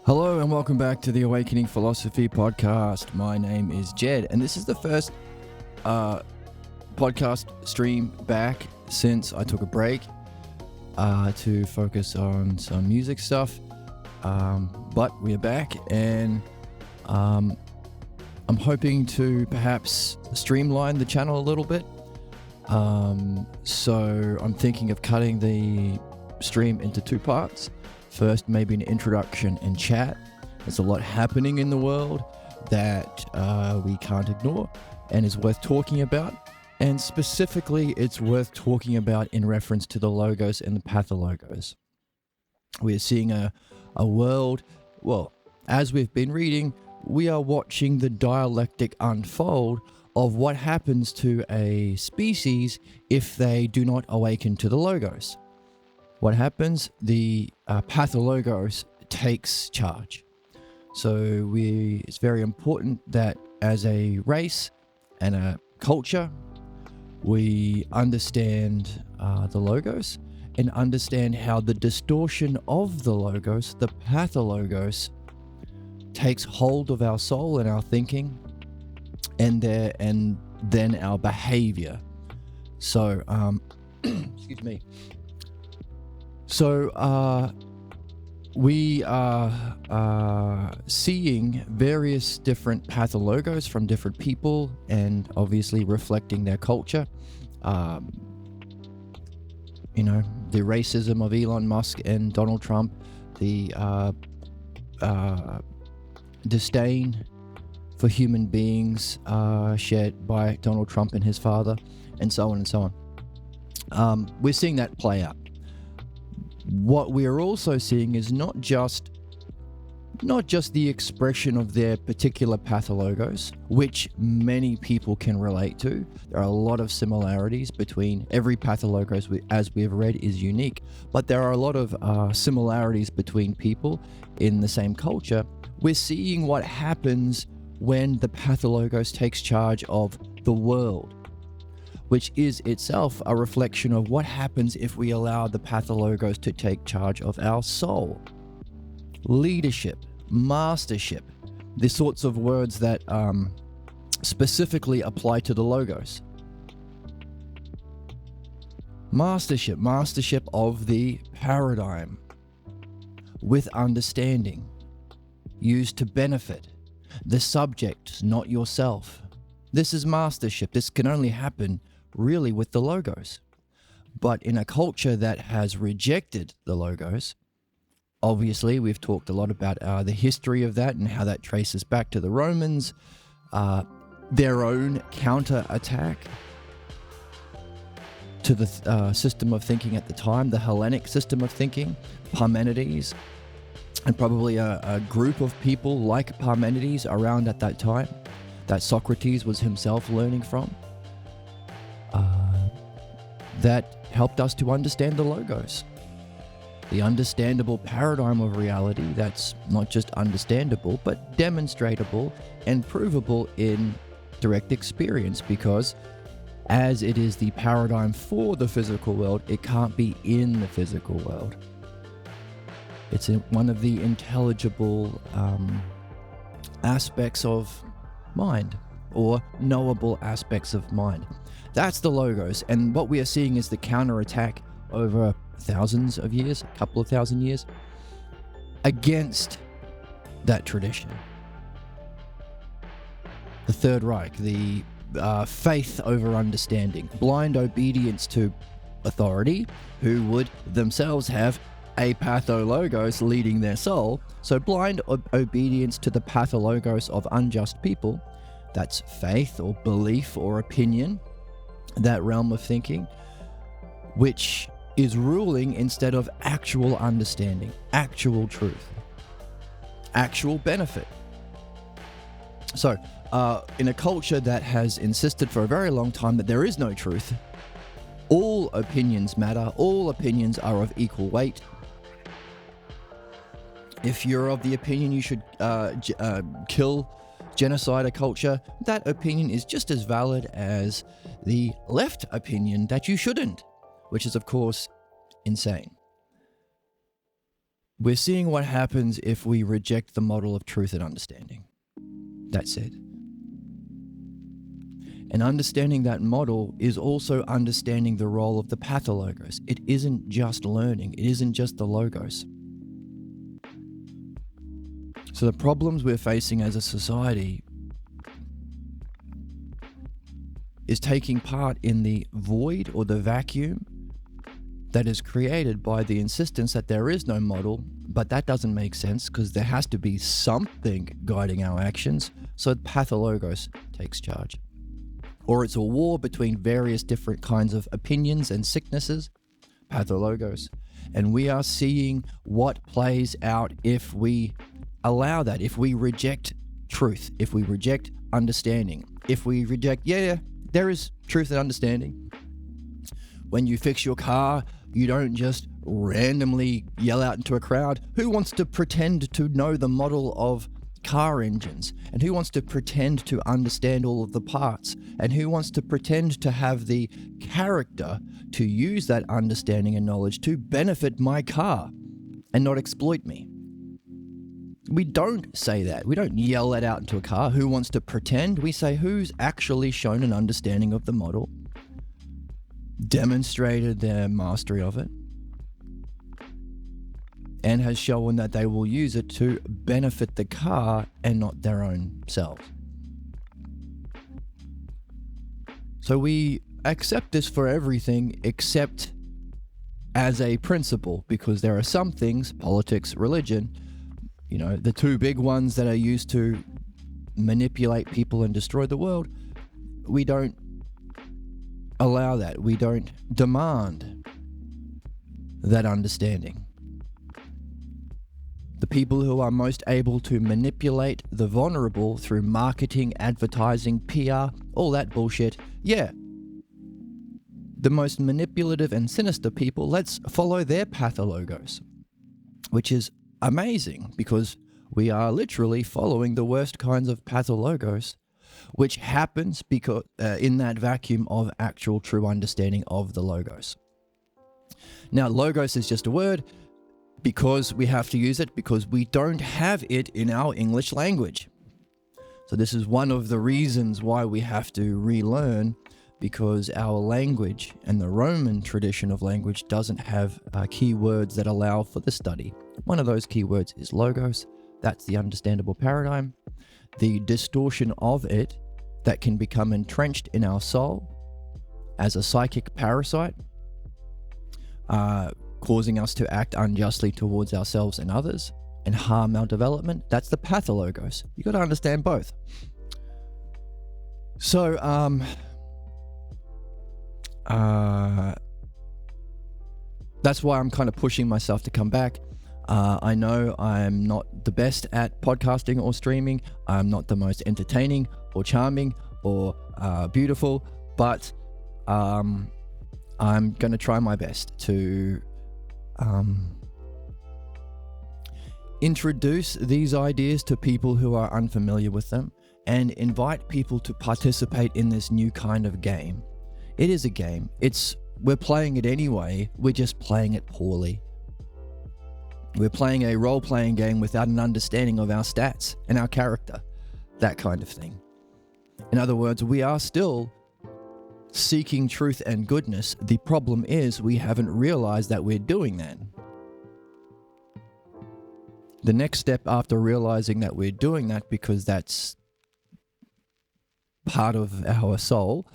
Hello and welcome back to the Awakening Philosophy Podcast. My name is Jed, and this is the first podcast stream back since I took a break to focus on some music stuff. But we're back, and I'm hoping to perhaps streamline the channel a little bit. So I'm thinking of cutting the stream into two parts. First, maybe an introduction and chat. There's a lot happening in the world that we can't ignore and is worth talking about. And specifically, it's worth talking about in reference to the logos and the pathologos. We're seeing a world, well, as we've been reading, we are watching the dialectic unfold of what happens to a species if they do not awaken to the logos. What happens? The pathologos takes charge. So it's very important that as a race and a culture, we understand the logos and understand how the distortion of the logos, the pathologos, takes hold of our soul and our thinking and then our behavior. So, excuse me. So we are seeing various different pathologos from different people and obviously reflecting their culture. The racism of Elon Musk and Donald Trump, the disdain for human beings shared by Donald Trump and his father, and so on and so on. We're seeing that play out. What we are also seeing is not just the expression of their particular pathologos, which many people can relate to. There are a lot of similarities between every pathologos, as we have read, is unique, but there are a lot of similarities between people in the same culture. We're seeing what happens when the pathologos takes charge of the world, which is itself a reflection of what happens if we allow the pathologos to take charge of our soul. Leadership, mastership, the sorts of words that specifically apply to the logos. Mastership of the paradigm with understanding, used to benefit the subject, not yourself. This is mastership. This can only happen really with the logos. But in a culture that has rejected the logos, obviously we've talked a lot about the history of that and how that traces back to the Romans, their own counter-attack to the system of thinking at the time, the Hellenic system of thinking, Parmenides, and probably a group of people like Parmenides around at that time that Socrates was himself learning from, that helped us to understand the logos. The understandable paradigm of reality that's not just understandable, but demonstratable and provable in direct experience, because as it is the paradigm for the physical world, it can't be in the physical world. It's one of the intelligible aspects of mind, or knowable aspects of mind. That's the logos, and what we are seeing is the counterattack over thousands of years, a couple of thousand years, against that tradition. The Third Reich, the faith over understanding, blind obedience to authority, who would themselves have a pathologos leading their soul. So blind obedience to the pathologos of unjust people, that's faith or belief or opinion, that realm of thinking, which is ruling instead of actual understanding, actual truth, actual benefit. So in a culture that has insisted for a very long time that there is no truth, all opinions matter, all opinions are of equal weight. If you're of the opinion you should kill, genocide a culture, that opinion is just as valid as the left opinion that you shouldn't, which is of course insane. We're seeing what happens if we reject the model of truth and understanding. That's it. And understanding that model is also understanding the role of the pathologos. It isn't just learning. It isn't just the logos. So the problems we're facing as a society is taking part in the void or the vacuum that is created by the insistence that there is no model, but that doesn't make sense because there has to be something guiding our actions. So pathologos takes charge. Or it's a war between various different kinds of opinions and sicknesses, pathologos. And we are seeing what plays out if we allow that, if we reject truth, if we reject understanding, if we reject, there is truth and understanding. When you fix your car, you don't just randomly yell out into a crowd. Who wants to pretend to know the model of car engines? And who wants to pretend to understand all of the parts? And who wants to pretend to have the character to use that understanding and knowledge to benefit my car and not exploit me? We don't say that. We don't yell that out into a car. Who wants to pretend? We say who's actually shown an understanding of the model, demonstrated their mastery of it, and has shown that they will use it to benefit the car and not their own selves. So we accept this for everything except as a principle, because there are some things, politics, religion, the two big ones that are used to manipulate people and destroy the world, we don't allow that. We don't demand that understanding. The people who are most able to manipulate the vulnerable through marketing, advertising, PR, all that bullshit, the most manipulative and sinister people, let's follow their pathologos, which is amazing because we are literally following the worst kinds of pathologos, which happens because in that vacuum of actual true understanding of the logos. Now, logos is just a word because we have to use it because we don't have it in our English language. So this is one of the reasons why we have to relearn, because our language and the Roman tradition of language doesn't have key words that allow for the study. One of those key words is logos. That's the understandable paradigm. The distortion of it that can become entrenched in our soul as a psychic parasite, causing us to act unjustly towards ourselves and others and harm our development. That's the pathologos. You got to understand both. So, that's why I'm kind of pushing myself to come back. I know I'm not the best at podcasting or streaming. I'm not the most entertaining or charming or beautiful, but I'm going to try my best to introduce these ideas to people who are unfamiliar with them and invite people to participate in this new kind of game. It is a game. We're playing it anyway. We're just playing it poorly. We're playing a role-playing game without an understanding of our stats and our character, that kind of thing. In other words, we are still seeking truth and goodness. The problem is we haven't realized that we're doing that. The next step after realizing that we're doing that, because that's part of our soul,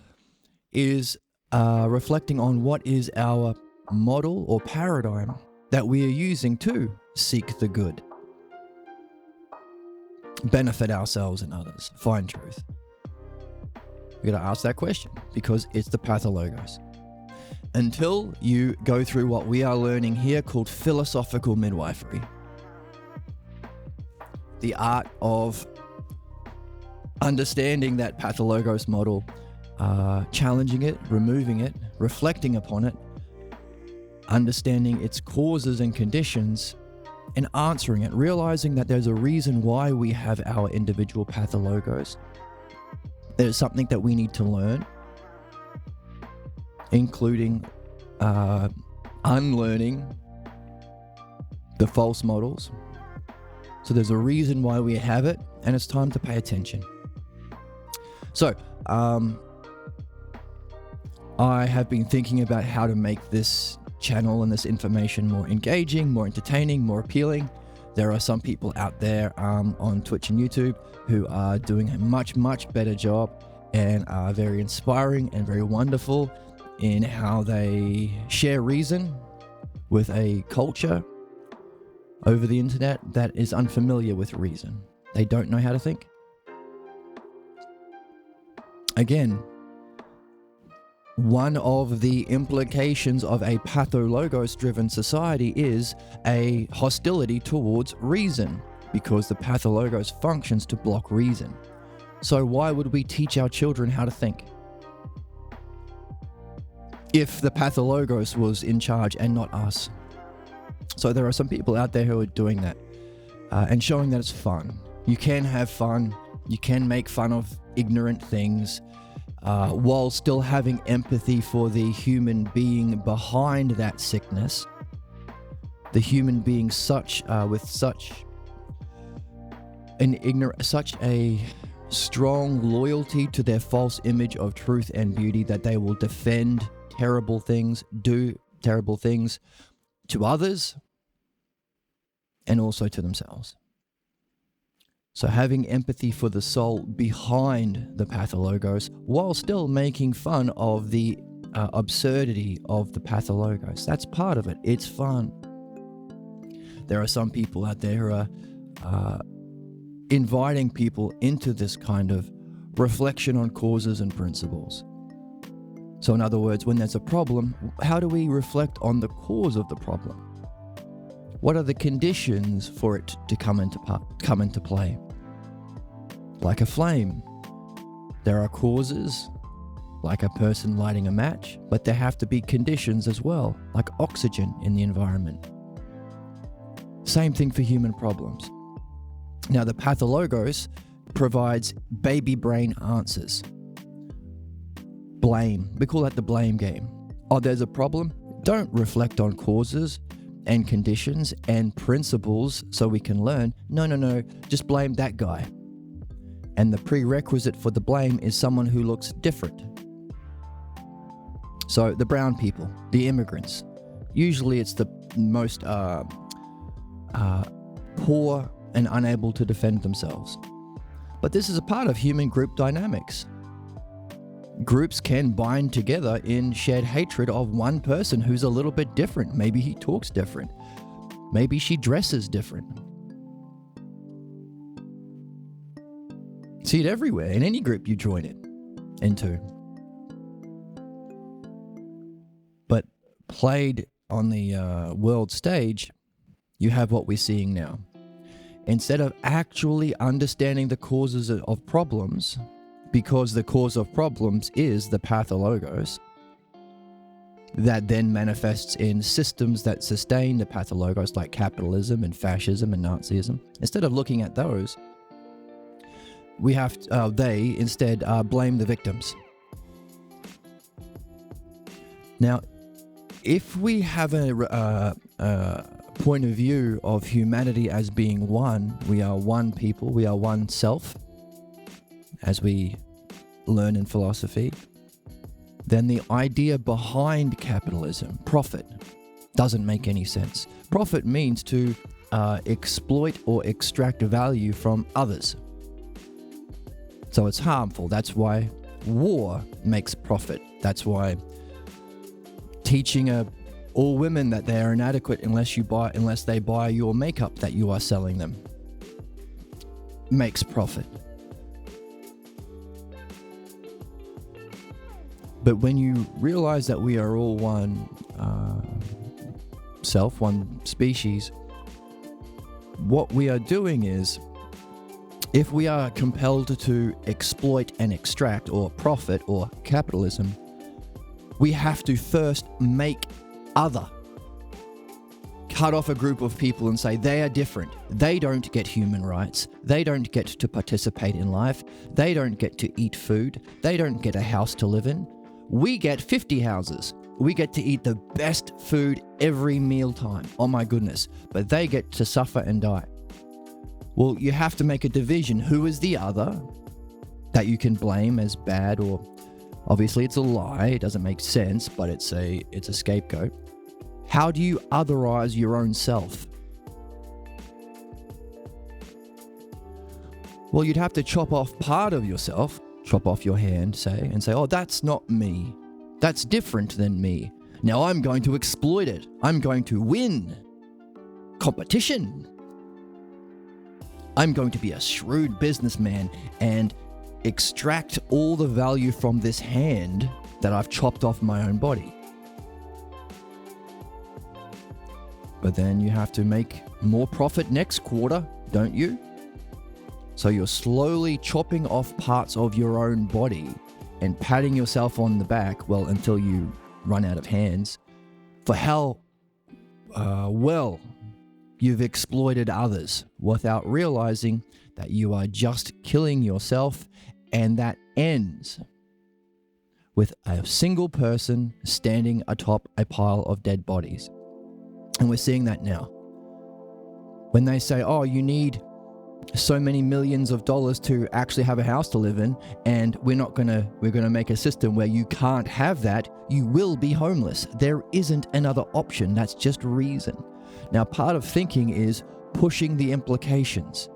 is reflecting on what is our model or paradigm that we are using to seek the good, benefit ourselves and others, find truth. We got to ask that question because it's the pathologos. Until you go through what we are learning here called philosophical midwifery, the art of understanding that pathologos model, challenging it, removing it, reflecting upon it, understanding its causes and conditions, and answering it, realizing that there's a reason why we have our individual pathologos. There's something that we need to learn, including unlearning the false models. So there's a reason why we have it, and it's time to pay attention. So, I have been thinking about how to make this channel and this information more engaging, more entertaining, more appealing. There are some people out there on Twitch and YouTube who are doing a much, much better job and are very inspiring and very wonderful in how they share reason with a culture over the internet that is unfamiliar with reason. They don't know how to think. Again, one of the implications of a pathologos-driven society is a hostility towards reason, because the pathologos functions to block reason. So why would we teach our children how to think if the pathologos was in charge and not us? So there are some people out there who are doing that and showing that it's fun. You can have fun. You can make fun of ignorant things while still having empathy for the human being behind that sickness. The human being with such a strong loyalty to their false image of truth and beauty that they will defend terrible things, do terrible things to others and also to themselves. So having empathy for the soul behind the pathologos while still making fun of the absurdity of the pathologos. That's part of it. It's fun. There are some people out there who are inviting people into this kind of reflection on causes and principles. So in other words, when there's a problem, how do we reflect on the cause of the problem? What are the conditions for it to come into play? Like a flame, there are causes, like a person lighting a match, but there have to be conditions as well, like oxygen in the environment. Same thing for human problems. Now, the pathologos provides baby brain answers. Blame. We call that the blame game. Oh, there's a problem? Don't reflect on causes and conditions and principles so we can learn. No. Just blame that guy. And the prerequisite for the blame is someone who looks different. So the brown people, the immigrants. Usually it's the most poor and unable to defend themselves. But this is a part of human group dynamics. Groups can bind together in shared hatred of one person who's a little bit different. Maybe he talks different. Maybe she dresses different. See it everywhere, in any group you join it into. But played on the world stage, you have what we're seeing now. Instead of actually understanding the causes of problems, because the cause of problems is the pathologos, that then manifests in systems that sustain the pathologos, like capitalism and fascism and Nazism. Instead of looking at those, they instead blame the victims. Now, if we have a point of view of humanity as being one, we are one people, we are one self, as we learn in philosophy, then the idea behind capitalism, profit, doesn't make any sense. Profit means to exploit or extract value from others. So it's harmful. That's why war makes profit. That's why teaching all women that they are inadequate unless they buy your makeup that you are selling them makes profit. But when you realize that we are all one self, one species, what we are doing is, if we are compelled to exploit and extract, or profit, or capitalism, we have to first make other. Cut off a group of people and say they are different. They don't get human rights. They don't get to participate in life. They don't get to eat food. They don't get a house to live in. We get 50 houses. we get to eat the best food every mealtime. Oh my goodness. But they get to suffer and die. Well, you have to make a division. Who is the other that you can blame as bad, or obviously it's a lie. It doesn't make sense, but it's a scapegoat. How do you otherize your own self? Well, you'd have to chop off part of yourself, chop off your hand, and say, oh, that's not me. That's different than me. Now I'm going to exploit it. I'm going to win. Competition. I'm going to be a shrewd businessman and extract all the value from this hand that I've chopped off my own body. But then you have to make more profit next quarter, don't you? So you're slowly chopping off parts of your own body and patting yourself on the back, well, until you run out of hands, for how well you've exploited others without realizing that you are just killing yourself, and that ends with a single person standing atop a pile of dead bodies. And we're seeing that now. When they say, oh, you need so many millions of dollars to actually have a house to live in, and we're going to make a system where you can't have that, you will be homeless. There isn't another option. That's just reason. Now, part of thinking is pushing the implications.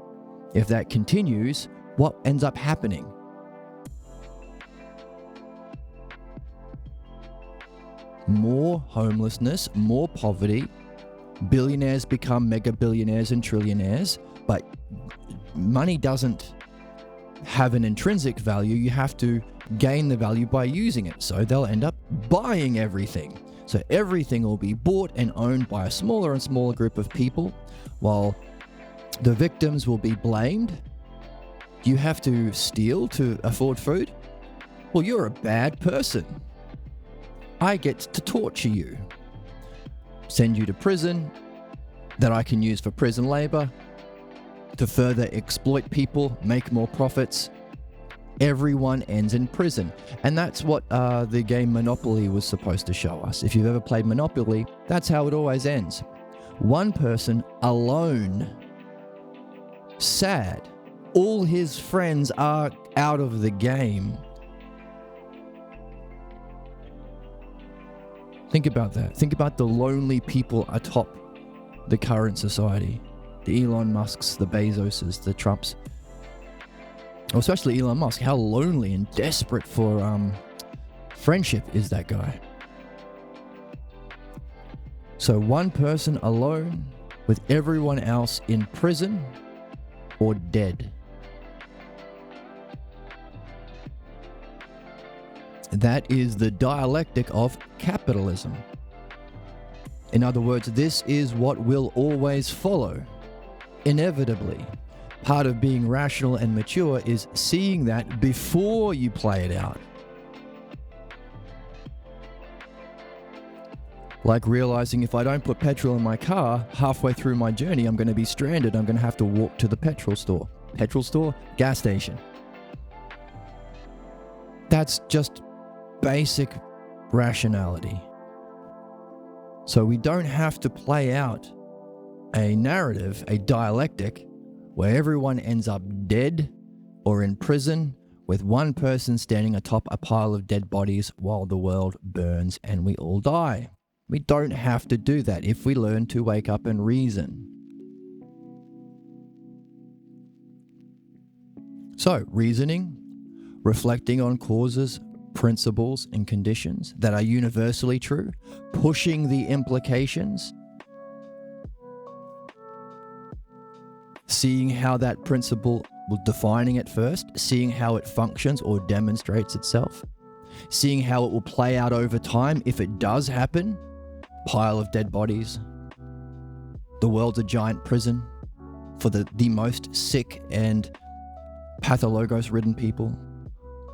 If that continues, what ends up happening? More homelessness, more poverty. Billionaires become mega billionaires and trillionaires, but money doesn't have an intrinsic value. You have to gain the value by using it. So they'll end up buying everything. So everything will be bought and owned by a smaller and smaller group of people, while the victims will be blamed. You have to steal to afford food? Well, you're a bad person. I get to torture you, send you to prison that I can use for prison labor, to further exploit people, make more profits. Everyone ends in prison. And that's what the game Monopoly was supposed to show us. If you've ever played Monopoly, that's how it always ends. One person alone, sad. All his friends are out of the game. Think about that. Think about the lonely people atop the current society. The Elon Musks, the Bezoses, the Trumps. Especially Elon Musk. How lonely and desperate for friendship is that guy. So one person alone with everyone else in prison or dead. That is the dialectic of capitalism. In other words, this is what will always follow. Inevitably. Part of being rational and mature is seeing that before you play it out. Like realizing if I don't put petrol in my car, halfway through my journey, I'm going to be stranded. I'm going to have to walk to the petrol store. Petrol store? Gas station. That's just basic rationality. So we don't have to play out a narrative, a dialectic, where everyone ends up dead or in prison with one person standing atop a pile of dead bodies while the world burns and we all die. We don't have to do that if we learn to wake up and reason. So, reasoning, reflecting on causes, principles, and conditions that are universally true, pushing the implications, seeing how that principle, defining it first, seeing how it functions or demonstrates itself, seeing how it will play out over time if it does happen, pile of dead bodies, the world's a giant prison for the most sick and pathologos-ridden people,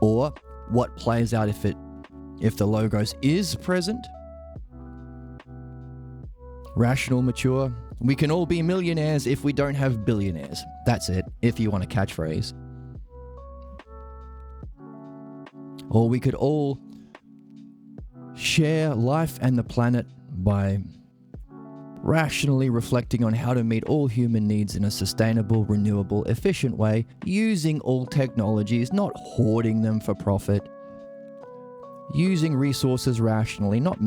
or what plays out if the logos is present. Rational, mature. We can all be millionaires if we don't have billionaires. That's it, if you want a catchphrase. Or we could all share life and the planet by rationally reflecting on how to meet all human needs in a sustainable, renewable, efficient way, using all technologies, not hoarding them for profit, using resources rationally, not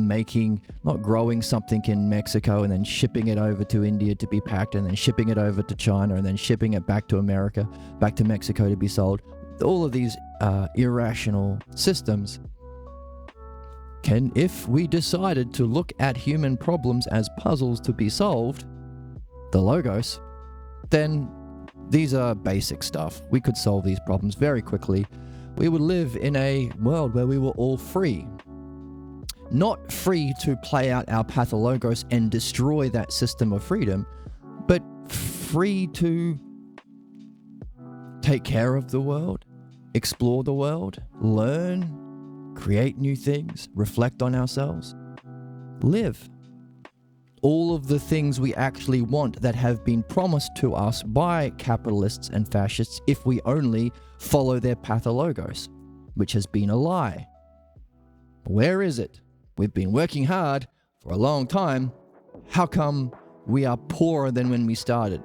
growing something in Mexico and then shipping it over to India to be packed and then shipping it over to China and then shipping it back to America, back to Mexico to be sold. All of these irrational systems can, if we decided to look at human problems as puzzles to be solved, the Logos, then these are basic stuff. We could solve these problems very quickly. We would live in a world where we were all free. Not free to play out our pathologos and destroy that system of freedom, but free to take care of the world, explore the world, learn, create new things, reflect on ourselves, live. All of the things we actually want that have been promised to us by capitalists and fascists if we only follow their pathologos, which has been a lie. Where is it? We've been working hard for a long time. How come we are poorer than when we started?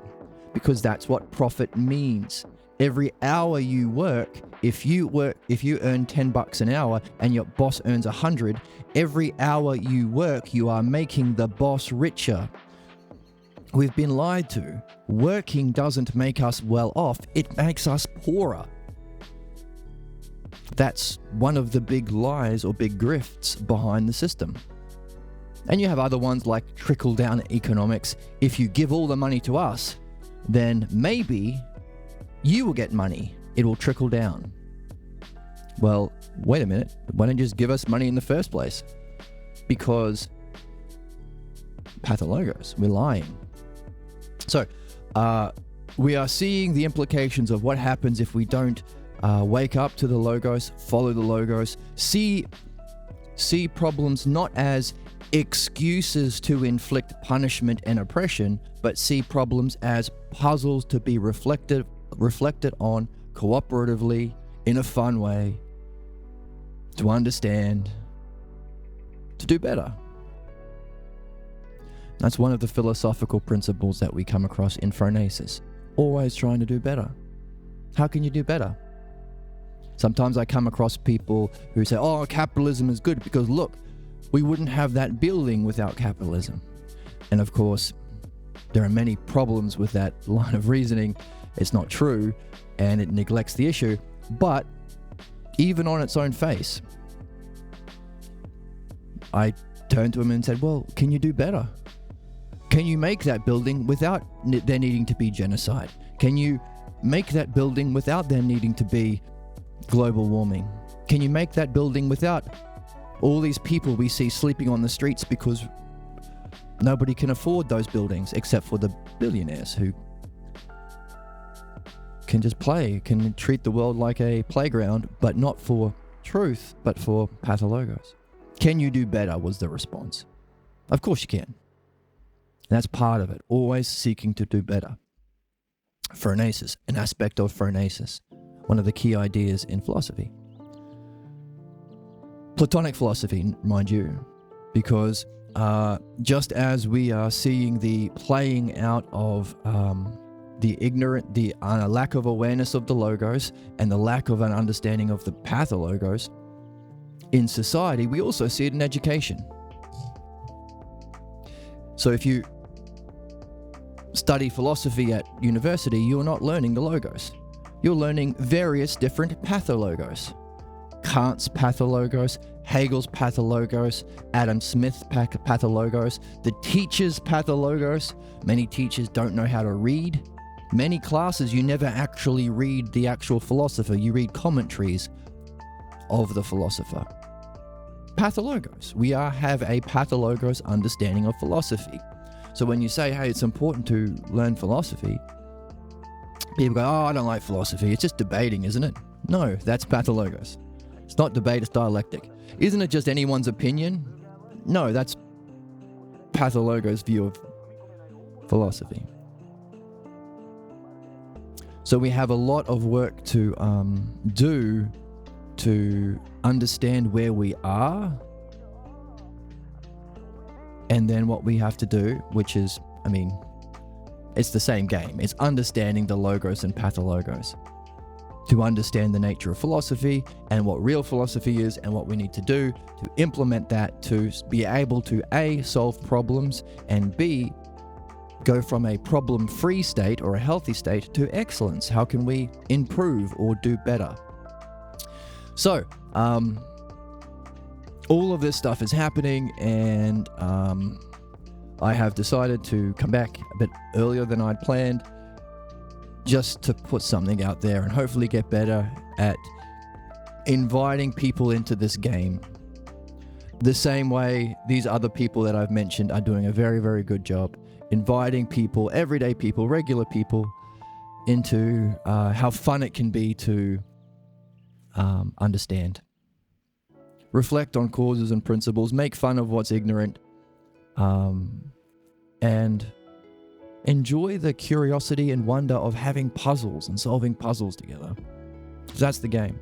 Because that's what profit means. Every hour you work, if you earn $10 an hour and your boss earns 100, every hour you work, you are making the boss richer. We've been lied to. Working doesn't make us well off, it makes us poorer. That's one of the big lies or big grifts behind the system. And you have other ones like trickle-down economics. If you give all the money to us, then maybe you will get money. It will trickle down. Well, wait a minute. Why don't you just give us money in the first place? Because pathologos, we're lying. So, we are seeing the implications of what happens if we don't wake up to the Logos, follow the Logos, see problems not as excuses to inflict punishment and oppression, but see problems as puzzles to be reflected on cooperatively in a fun way, to understand, to do better. That's one of the philosophical principles that we come across in Phronesis. Always trying to do better. How can you do better? Sometimes I come across people who say, oh, capitalism is good because look, we wouldn't have that building without capitalism. And of course, there are many problems with that line of reasoning. It's not true and it neglects the issue. But even on its own face, I turned to him and said, well, can you do better? Can you make that building without there needing to be genocide? Can you make that building without there needing to be global warming? Can you make that building without all these people we see sleeping on the streets because nobody can afford those buildings except for the billionaires who can just play, can treat the world like a playground, but not for truth, but for pathologos? Can you do better, was the response. Of course you can. That's part of it, always seeking to do better. Phronesis, an aspect of phronesis, one of the key ideas in philosophy. Platonic philosophy, mind you, because just as we are seeing the playing out of the ignorant, the lack of awareness of the logos and the lack of an understanding of the pathologos in society, we also see it in education. So if you study philosophy at university, you're not learning the logos. You're learning various different pathologos. Kant's pathologos, Hegel's pathologos, Adam Smith's pathologos, the teacher's pathologos. Many teachers don't know how to read. Many classes, you never actually read the actual philosopher. You read commentaries of the philosopher. Pathologos. We have a pathologos understanding of philosophy. So when you say, hey, it's important to learn philosophy, people go, oh, I don't like philosophy. It's just debating, isn't it? No, that's pathologos. It's not debate, it's dialectic. Isn't it just anyone's opinion? No, that's pathologos' view of philosophy. So we have a lot of work to do to understand where we are And then what we have to do, which is, it's the same game. It's understanding the logos and pathologos. To understand the nature of philosophy and what real philosophy is and what we need to do to implement that to be able to A, solve problems, and B, go from a problem-free state or a healthy state to excellence. How can we improve or do better? So, all of this stuff is happening, and I have decided to come back a bit earlier than I'd planned, just to put something out there and hopefully get better at inviting people into this game. The same way these other people that I've mentioned are doing a very, very good job inviting people, everyday people, regular people, into how fun it can be to understand. Reflect on causes and principles, make fun of what's ignorant, and enjoy the curiosity and wonder of having puzzles and solving puzzles together. That's the game.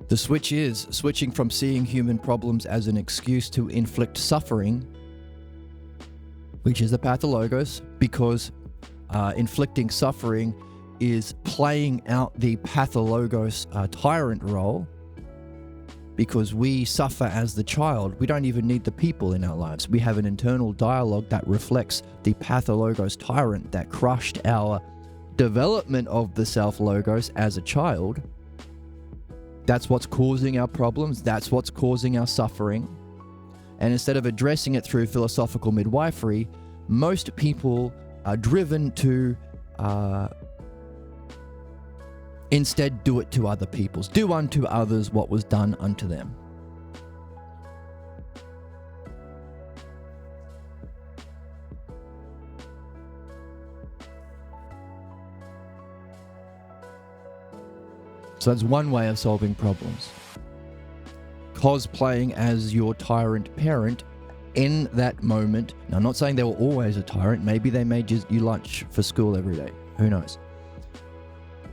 The switch is switching from seeing human problems as an excuse to inflict suffering, which is the pathologos, because inflicting suffering is playing out the pathologos tyrant role, because we suffer as the child. We don't even need the people in our lives. We have an internal dialogue that reflects the pathologos tyrant that crushed our development of the self-logos as a child. That's what's causing our problems. That's what's causing our suffering. And instead of addressing it through philosophical midwifery, most people are driven to instead do it to other peoples. Do unto others what was done unto them. So that's one way of solving problems. Cosplaying as your tyrant parent in that moment. Now, I'm not saying they were always a tyrant. Maybe they made you lunch for school every day. Who knows?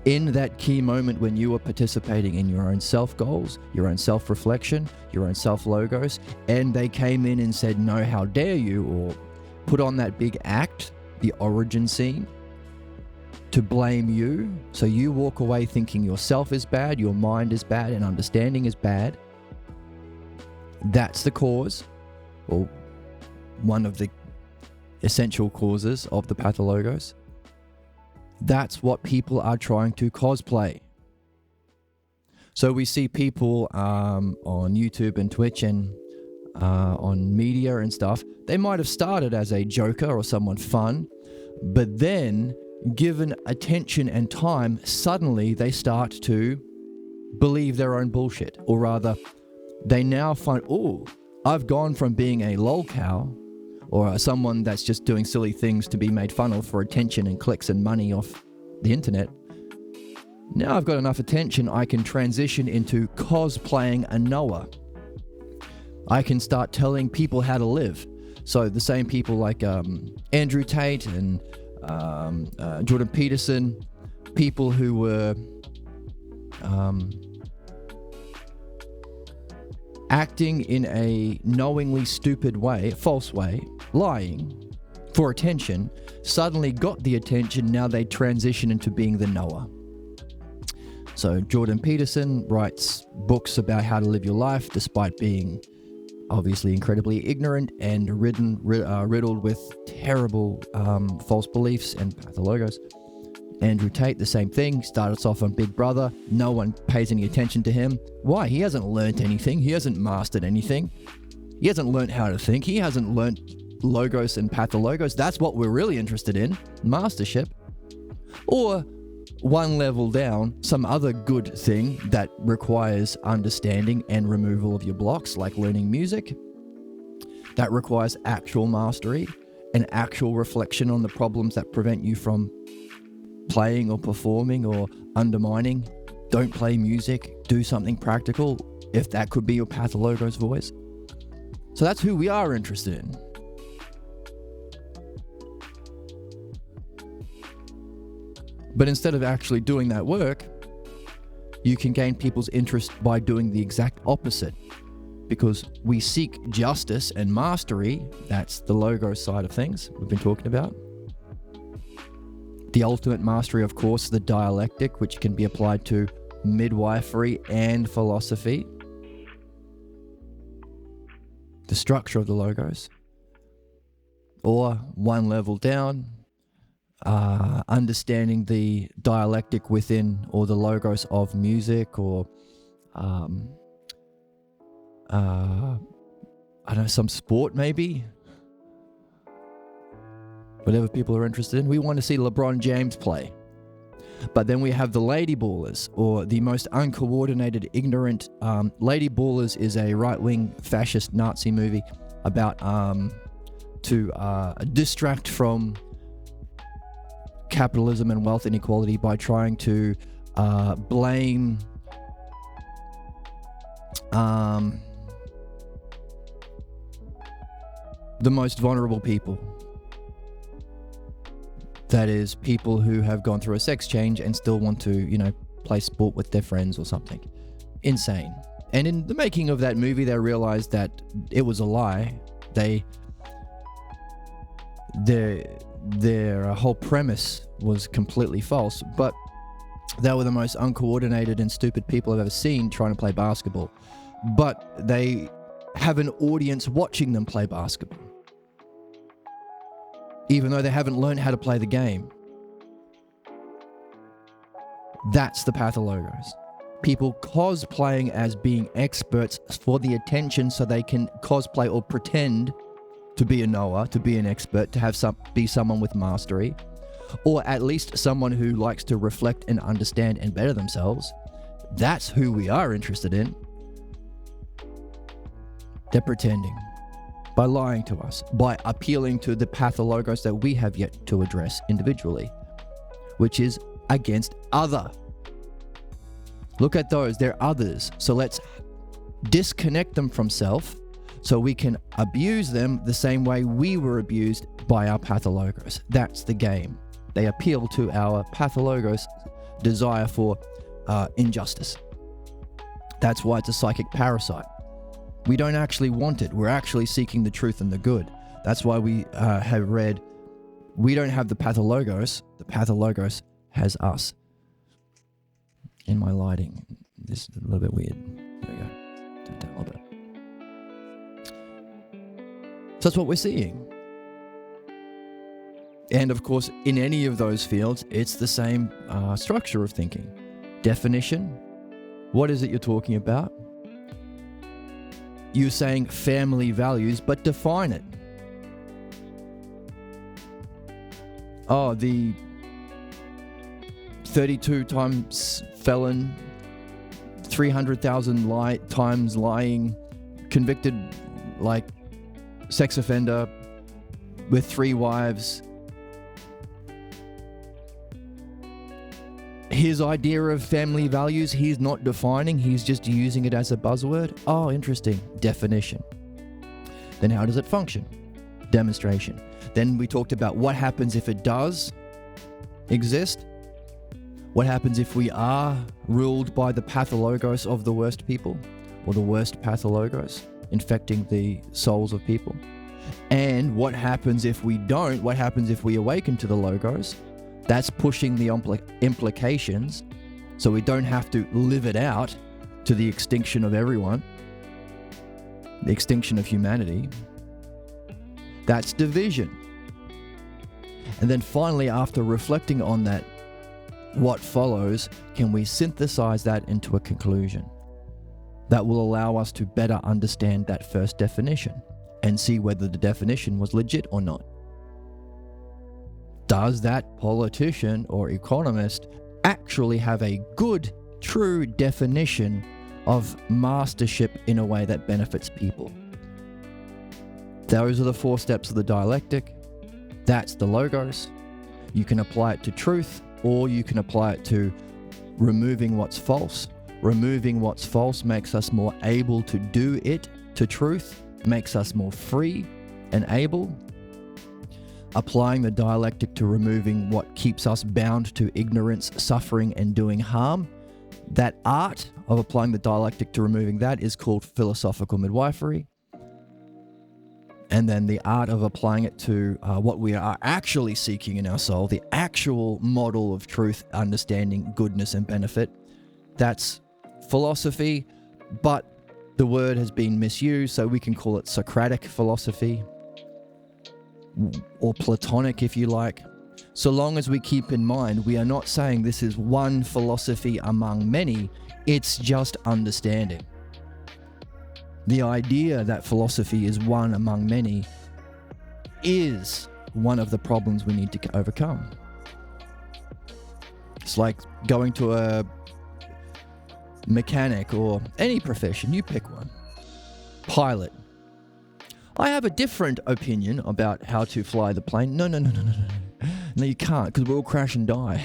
In that key moment when you were participating in your own self-goals, your own self-reflection, your own self-logos, and they came in and said, no, how dare you, or put on that big act, the origin scene, to blame you, so you walk away thinking yourself is bad, your mind is bad, and understanding is bad. That's the cause, or one of the essential causes of the pathologos. That's what people are trying to cosplay. So we see people on YouTube and Twitch and on media and stuff. They might have started as a joker or someone fun, but then given attention and time, suddenly they start to believe their own bullshit. Or rather, they now find, oh, I've gone from being a lolcow or someone that's just doing silly things to be made fun of for attention and clicks and money off the internet. Now I've got enough attention, I can transition into cosplaying a Noah. I can start telling people how to live. So the same people like Andrew Tate and Jordan Peterson, people who were acting in a knowingly stupid way, false way, lying for attention, suddenly got the attention. Now they transition into being the Noah. So Jordan Peterson writes books about how to live your life despite being obviously incredibly ignorant and riddled with terrible false beliefs and pathologos. Andrew Tate, the same thing, started off on Big Brother. No one pays any attention to him. Why? He hasn't learnt anything. He hasn't mastered anything. He hasn't learnt how to think. He hasn't learnt logos and pathologos. That's what we're really interested in, mastership. Or one level down, some other good thing that requires understanding and removal of your blocks, like learning music. That requires actual mastery and actual reflection on the problems that prevent you from playing or performing or undermining. Don't play music, do something practical, if that could be your pathologos voice. So that's who we are interested in. But instead of actually doing that work, You can gain people's interest by doing the exact opposite, because we seek justice and mastery. That's the logo side of things we've been talking about. The ultimate mastery, of course, the dialectic, which can be applied to midwifery and philosophy. The structure of the logos. Or one level down, understanding the dialectic within, or the logos of music, or I don't know, some sport maybe. Whatever people are interested in. We want to see LeBron James play. But then we have the Lady Ballers, or the most uncoordinated, ignorant. Lady Ballers is a right-wing fascist Nazi movie about to distract from capitalism and wealth inequality by trying to blame the most vulnerable people. That is, people who have gone through a sex change and still want to, play sport with their friends or something. Insane. And in the making of that movie, they realized that it was a lie. Their whole premise was completely false, but they were the most uncoordinated and stupid people I've ever seen trying to play basketball. But they have an audience watching them play basketball, even though they haven't learned how to play the game. That's the pathologos. People cosplaying as being experts for the attention, so they can cosplay or pretend to be a knower, to be an expert, to be someone with mastery, or at least someone who likes to reflect and understand and better themselves. That's who we are interested in. They're pretending by lying to us, by appealing to the pathologos that we have yet to address individually, which is against other. Look at those, they're others. So let's disconnect them from self, so we can abuse them the same way we were abused by our pathologos. That's the game. They appeal to our pathologos' desire for injustice. That's why it's a psychic parasite. We don't actually want it. We're actually seeking the truth and the good. That's why we have read, we don't have the pathologos. The pathologos has us. In my lighting, this is a little bit weird. There we go. Turn it down a little bit. So that's what we're seeing. And of course, in any of those fields, it's the same structure of thinking. Definition. What is it you're talking about? You're saying family values, but define it. Oh, the 32 times felon, 300,000 times lying, convicted sex offender with 3 wives. His idea of family values, he's not defining, he's just using it as a buzzword. Oh, interesting. Definition. Then how does it function? Demonstration. Then we talked about what happens if it does exist. What happens if we are ruled by the pathologos of the worst people, or the worst pathologos infecting the souls of people? And what happens if we don't? What happens if we awaken to the logos? That's pushing the implications, so we don't have to live it out to the extinction of everyone, the extinction of humanity. That's division. And then finally, after reflecting on that, what follows, can we synthesize that into a conclusion that will allow us to better understand that first definition and see whether the definition was legit or not? Does that politician or economist actually have a good, true definition of mastership in a way that benefits people? Those are the 4 steps of the dialectic. That's the logos. You can apply it to truth, or you can apply it to removing what's false. Removing what's false makes us more able to do it to truth, makes us more free and able. Applying the dialectic to removing what keeps us bound to ignorance, suffering, and doing harm That art of applying the dialectic to removing that is called philosophical midwifery. And then the art of applying it to what we are actually seeking in our soul, the actual model of truth, understanding, goodness, and benefit, that's philosophy, but the word has been misused, so we can call it Socratic philosophy, or Platonic if you like. So long as we keep in mind, we are not saying this is one philosophy among many, it's just understanding. The idea that philosophy is one among many is one of the problems we need to overcome. It's like going to a mechanic or any profession, you pick one. Pilot. I have a different opinion about how to fly the plane. No. No, you can't, because we'll crash and die.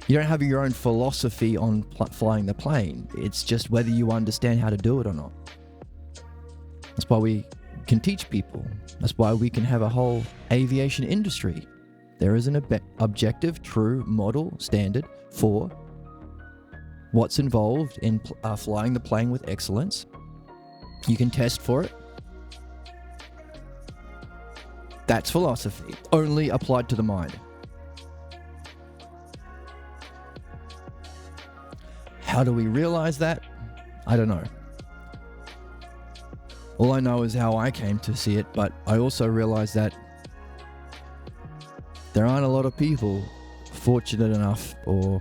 You don't have your own philosophy on flying the plane. It's just whether you understand how to do it or not. That's why we can teach people. That's why we can have a whole aviation industry. There is an objective, true model standard for what's involved in flying the plane with excellence. You can test for it. That's philosophy, only applied to the mind. How do we realize that? I don't know. All I know is how I came to see it, but I also realize that there aren't a lot of people fortunate enough or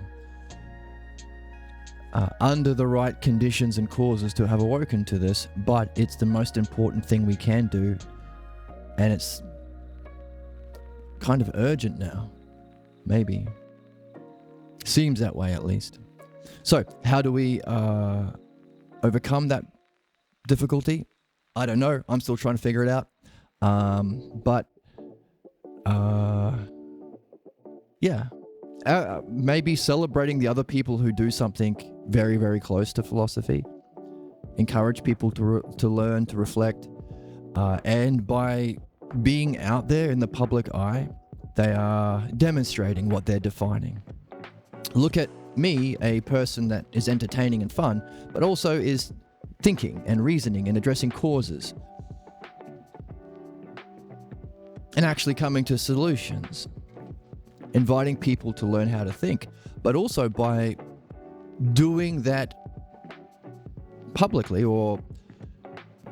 under the right conditions and causes to have awoken to this, but it's the most important thing we can do, and it's kind of urgent now. Maybe. Seems that way, at least. So, how do we overcome that difficulty? I don't know. I'm still trying to figure it out. Maybe celebrating the other people who do something very, very close to philosophy. Encourage people to learn, to reflect. And by being out there in the public eye, they are demonstrating what they're defining. Look at me, a person that is entertaining and fun, but also is thinking and reasoning and addressing causes. And actually coming to solutions. Inviting people to learn how to think, but also by doing that publicly or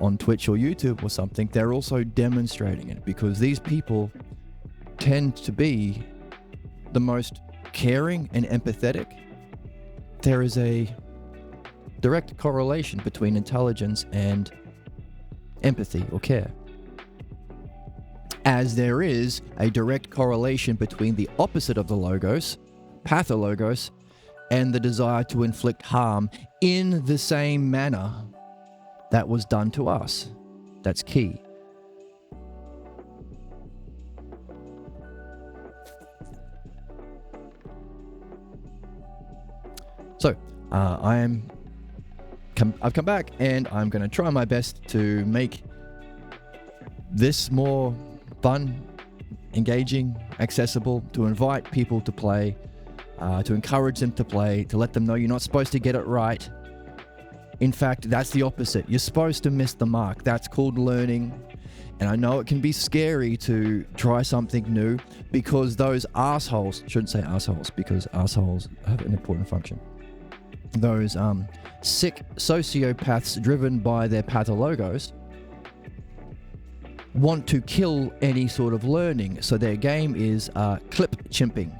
on Twitch or YouTube or something, they're also demonstrating it, because these people tend to be the most caring and empathetic. There is a direct correlation between intelligence and empathy or care, as there is a direct correlation between the opposite of the logos, pathologos, and the desire to inflict harm in the same manner that was done to us. That's key. So, I've come back, and I'm going to try my best to make this more fun, engaging, accessible, to invite people to play, to encourage them to play, to let them know you're not supposed to get it right. In fact, that's the opposite. You're supposed to miss the mark. That's called learning. And I know it can be scary to try something new, because those assholes, shouldn't say assholes because assholes have an important function. Those sick sociopaths driven by their pathologos want to kill any sort of learning. So their game is clip chimping.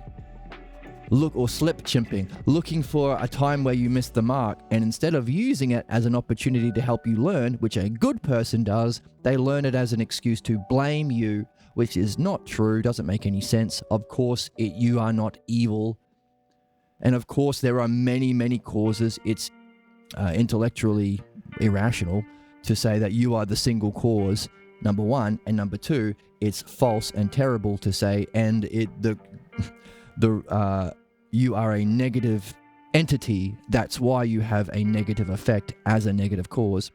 Slip chimping, looking for a time where you missed the mark, and instead of using it as an opportunity to help you learn, which a good person does, they learn it as an excuse to blame you, which is not true, doesn't make any sense. Of course, you are not evil. And of course, there are many, many causes. It's intellectually irrational to say that you are the single cause, number one, and number two, it's false and terrible to say, and you are a negative entity. That's why you have a negative effect as a negative cause.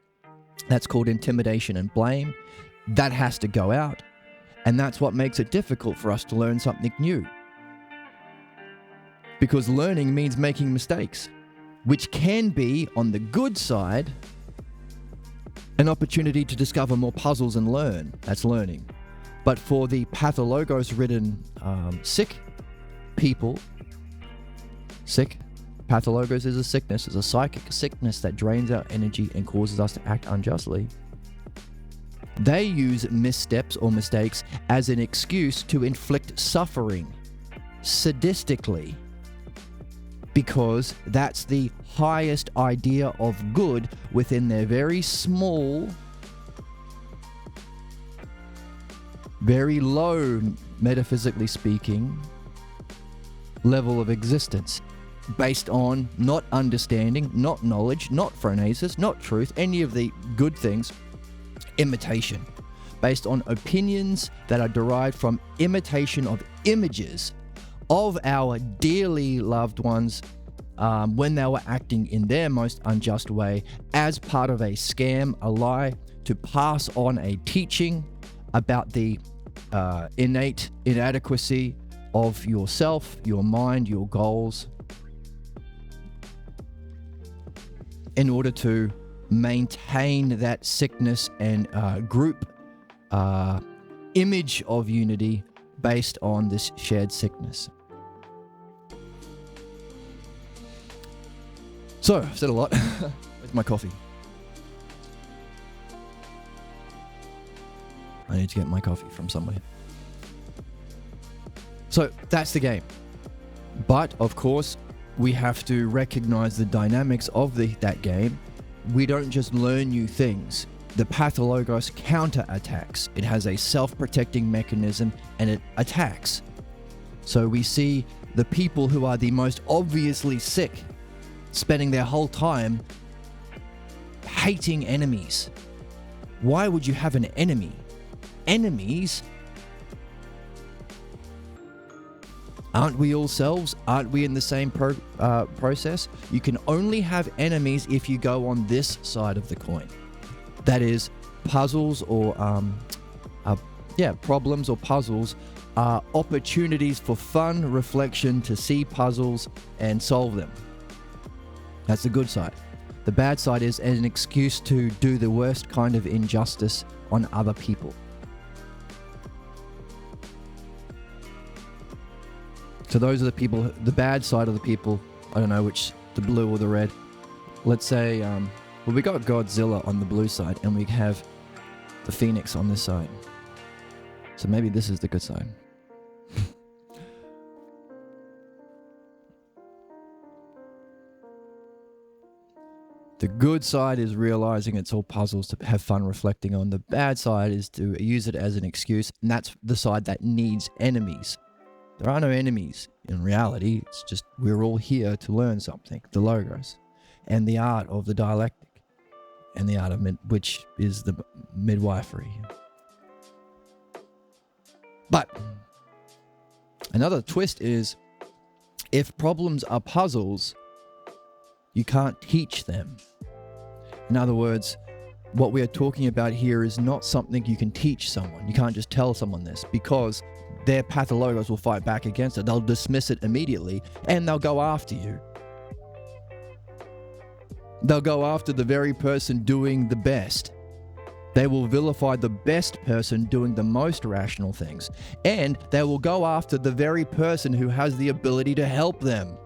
That's called intimidation and blame. That has to go out, and that's what makes it difficult for us to learn something new. Because learning means making mistakes, which can be, on the good side, an opportunity to discover more puzzles and learn. That's learning. But for the pathologos-ridden sick people, pathologos is a sickness, is a psychic sickness that drains our energy and causes us to act unjustly. They use missteps or mistakes as an excuse to inflict suffering sadistically, because that's the highest idea of good within their very small, very low, metaphysically speaking, level of existence, based on not understanding, not knowledge, not phronesis, not truth, any of the good things, imitation, based on opinions that are derived from imitation of images of our dearly loved ones when they were acting in their most unjust way as part of a scam, a lie, to pass on a teaching about the innate inadequacy of yourself, your mind, your goals, in order to maintain that sickness and group image of unity based on this shared sickness. So, I've said a lot. Where's my coffee? I need to get my coffee from somewhere. So, that's the game. But, of course, we have to recognize the dynamics of that game. We don't just learn new things. The pathologos counter-attacks. It has a self-protecting mechanism and it attacks. So we see the people who are the most obviously sick spending their whole time hating enemies. Why would you have an enemy? Enemies? Aren't we all selves? Aren't we in the same process? You can only have enemies if you go on this side of the coin. That is, puzzles or problems or puzzles are opportunities for fun, reflection, to see puzzles and solve them. That's the good side. The bad side is an excuse to do the worst kind of injustice on other people. So those are the people, the bad side of the people. I don't know which, the blue or the red. Let's say, we got Godzilla on the blue side and we have the Phoenix on this side. So maybe this is the good side. The good side is realizing it's all puzzles to have fun reflecting on. The bad side is to use it as an excuse, and that's the side that needs enemies. There are no enemies in reality. It's just we're all here to learn something. The logos and the art of the dialectic and the art of which is the midwifery. But another twist is, if problems are puzzles, you can't teach them. In other words, what we are talking about here is not something you can teach someone. You can't just tell someone this, because their pathologos will fight back against it. They'll dismiss it immediately and they'll go after you. They'll go after the very person doing the best. They will vilify the best person doing the most rational things. And they will go after the very person who has the ability to help them.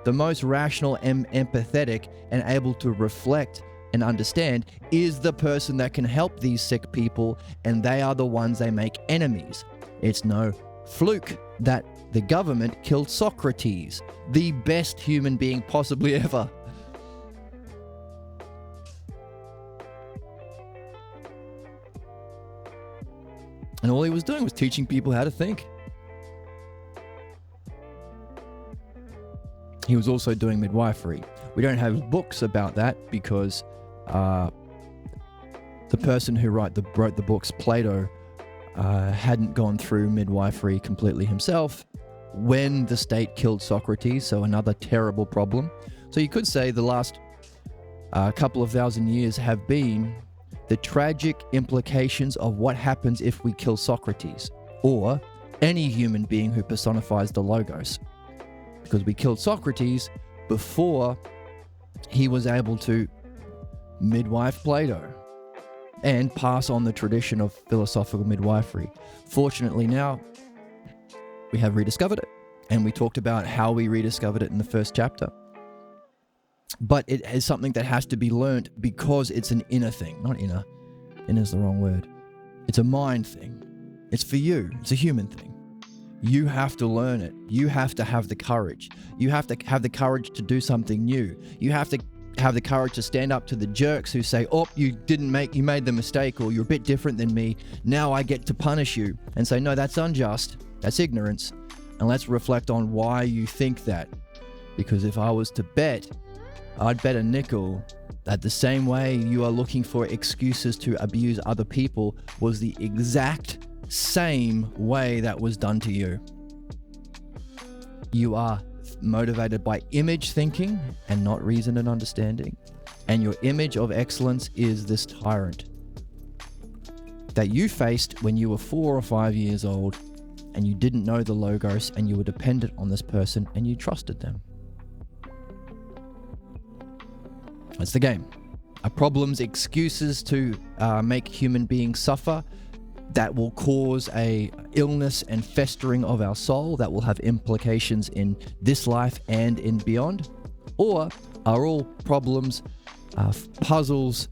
The most rational and empathetic and able to reflect and understand is the person that can help these sick people, and they are the ones they make enemies. It's no fluke that the government killed Socrates, the best human being possibly ever. And all he was doing was teaching people how to think. He was also doing midwifery. We don't have books about that because the person who wrote the books, Plato, hadn't gone through midwifery completely himself when the state killed Socrates, so another terrible problem. So you could say the last couple of thousand years have been the tragic implications of what happens if we kill Socrates, or any human being who personifies the logos. because we killed Socrates before he was able to midwife Plato and pass on the tradition of philosophical midwifery. Fortunately, now we have rediscovered it, and we talked about how we rediscovered it in the first chapter. But it is something that has to be learned because it's an inner thing. Not inner. Inner is the wrong word. It's a mind thing. It's for you. It's a human thing. You have to learn it. You have to have the courage. You have to have the courage to do something new. You have to have the courage to stand up to the jerks who say, oh, you made the mistake, or you're a bit different than me. Now I get to punish you, and say, no, that's unjust. That's ignorance. And let's reflect on why you think that. Because if I was to bet, I'd bet a nickel that the same way you are looking for excuses to abuse other people was the exact same way that was done to you. You are motivated by image thinking and not reason and understanding. And your image of excellence is this tyrant that you faced when you were 4 or 5 years old, and you didn't know the Logos, and you were dependent on this person, and you trusted them. That's the game. Are problems excuses to make human beings suffer that will cause a illness and festering of our soul that will have implications in this life and in beyond? Or are all problems puzzles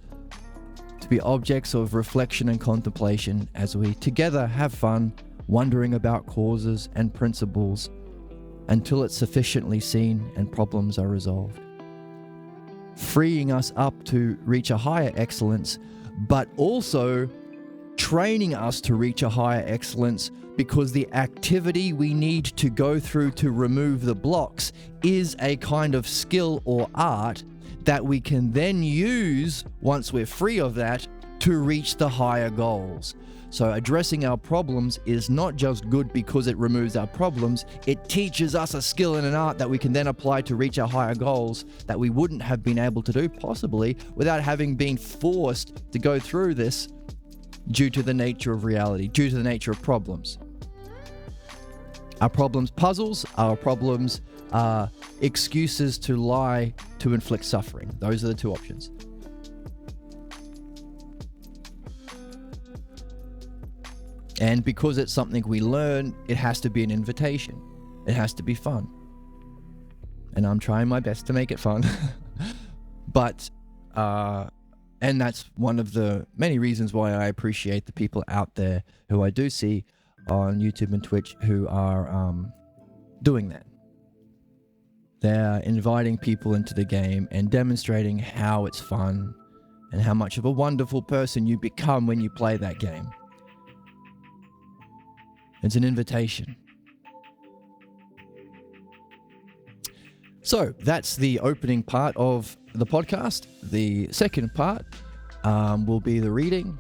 to be objects of reflection and contemplation as we together have fun wondering about causes and principles until it's sufficiently seen and problems are resolved, freeing us up to reach a higher excellence, but also training us to reach a higher excellence, because the activity we need to go through to remove the blocks is a kind of skill or art that we can then use once we're free of that to reach the higher goals. So addressing our problems is not just good because it removes our problems, it teaches us a skill and an art that we can then apply to reach our higher goals that we wouldn't have been able to do possibly without having been forced to go through this due to the nature of reality, due to the nature of problems. Our problems puzzles, our problems are excuses to lie to inflict suffering. Those are the two options. And because it's something we learn, it has to be an invitation. It has to be fun. And I'm trying my best to make it fun. But, and that's one of the many reasons why I appreciate the people out there who I do see on YouTube and Twitch who are doing that. They're inviting people into the game and demonstrating how it's fun and how much of a wonderful person you become when you play that game. It's an invitation. So that's the opening part of the podcast. The second part will be the reading.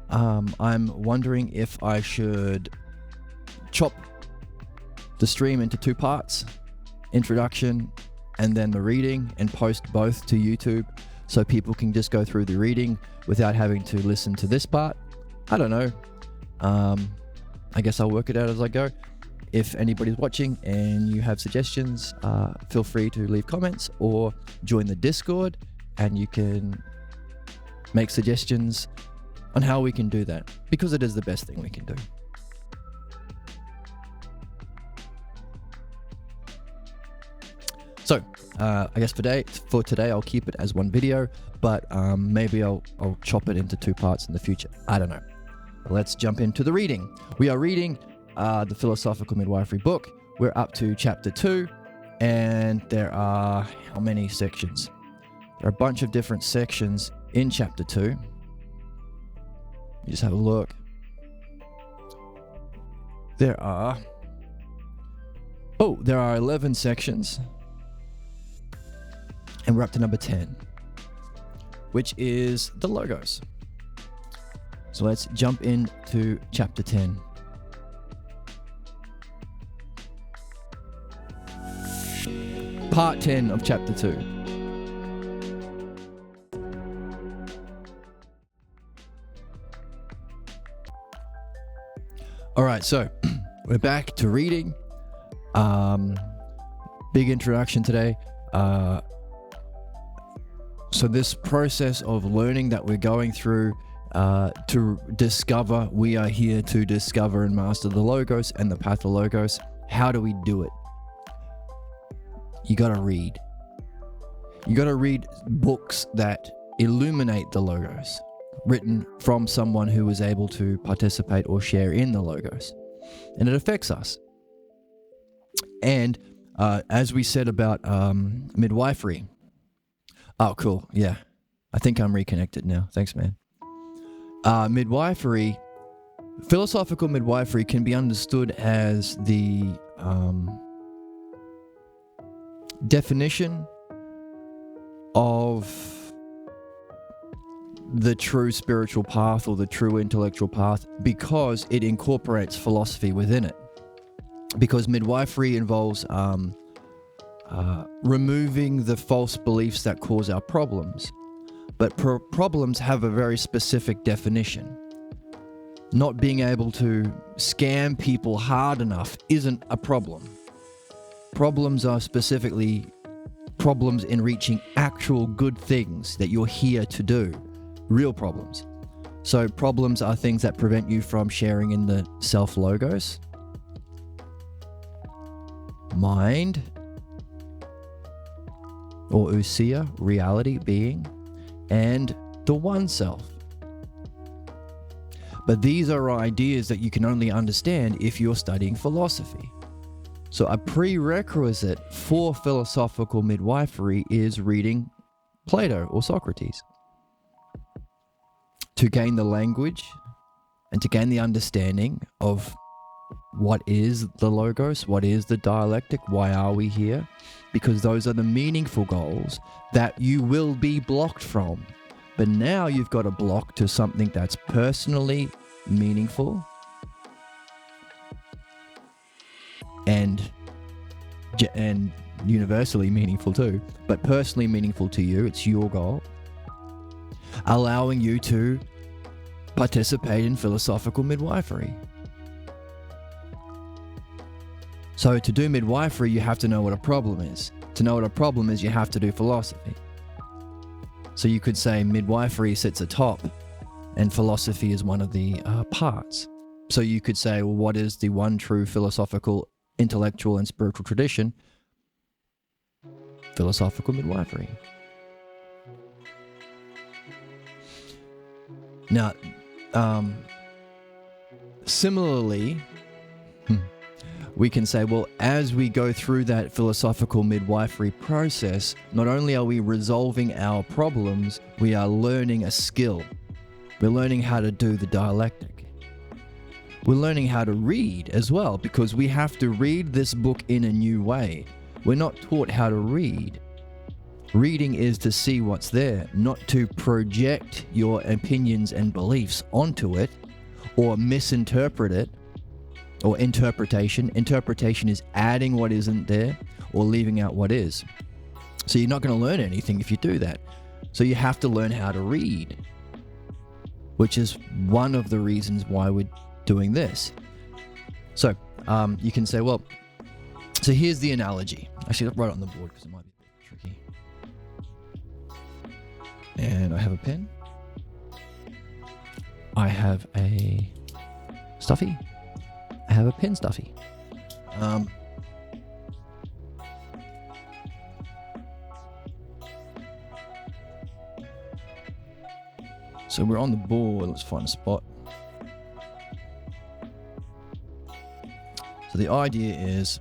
I'm wondering if I should chop the stream into 2 parts, introduction and then the reading, and post both to YouTube so people can just go through the reading without having to listen to this part. I don't know. I guess I'll work it out as I go. If anybody's watching and you have suggestions, feel free to leave comments or join the Discord, and you can make suggestions on how we can do that, because it is the best thing we can do. So, I guess for today, I'll keep it as one video, but maybe I'll chop it into 2 parts in the future. I don't know. Let's jump into the reading. We are reading the Philosophical Midwifery book. We're up to chapter 2, and there are how many sections? There are a bunch of different sections in chapter 2. You just have a look. There are 11 sections, and we're up to number 10, which is the Logos. So let's jump into chapter 10. Part 10 of chapter 2. All right, so we're back to reading. big introduction today. So this process of learning that we're going through to discover, we are here to discover and master the Logos and the Pathologos. How do we do it? You got to read. You got to read books that illuminate the Logos, written from someone who was able to participate or share in the Logos. And it affects us. And as we said about midwifery. Oh, cool. Yeah. I think I'm reconnected now. Thanks, man. Midwifery, philosophical midwifery can be understood as the definition of the true spiritual path or the true intellectual path, because it incorporates philosophy within it. Because midwifery involves removing the false beliefs that cause our problems. But problems have a very specific definition. Not being able to scam people hard enough isn't a problem. Problems are specifically problems in reaching actual good things that you're here to do. Real problems. So problems are things that prevent you from sharing in the self-logos, mind, or ousia, reality, being, and the one self. But these are ideas that you can only understand if you're studying philosophy. So a prerequisite for philosophical midwifery is reading Plato or Socrates to gain the language and to gain the understanding of what is the Logos, what is the dialectic, why are we here? Because those are the meaningful goals that you will be blocked from. But now you've got a block to something that's personally meaningful and universally meaningful too, but personally meaningful to you. It's your goal, allowing you to participate in philosophical midwifery. So to do midwifery, you have to know what a problem is. To know what a problem is, you have to do philosophy. So you could say midwifery sits atop and philosophy is one of the parts. So you could say, well, what is the one true philosophical, intellectual, and spiritual tradition? Philosophical midwifery. Now, similarly, we can say, well, as we go through that philosophical midwifery process, not only are we resolving our problems, we are learning a skill. We're learning how to do the dialectic. We're learning how to read as well, because we have to read this book in a new way. We're not taught how to read. Reading is to see what's there, not to project your opinions and beliefs onto it or misinterpret it. Or interpretation. Interpretation is adding what isn't there or leaving out what is. So you're not going to learn anything if you do that. So you have to learn how to read, which is one of the reasons why we're doing this. So you can say, well, so here's the analogy. Actually, I'll write it on the board because it might be a bit tricky. And I have a pen. I have a stuffy. I have a pen stuffy. So we're on the board. Let's find a spot. So the idea is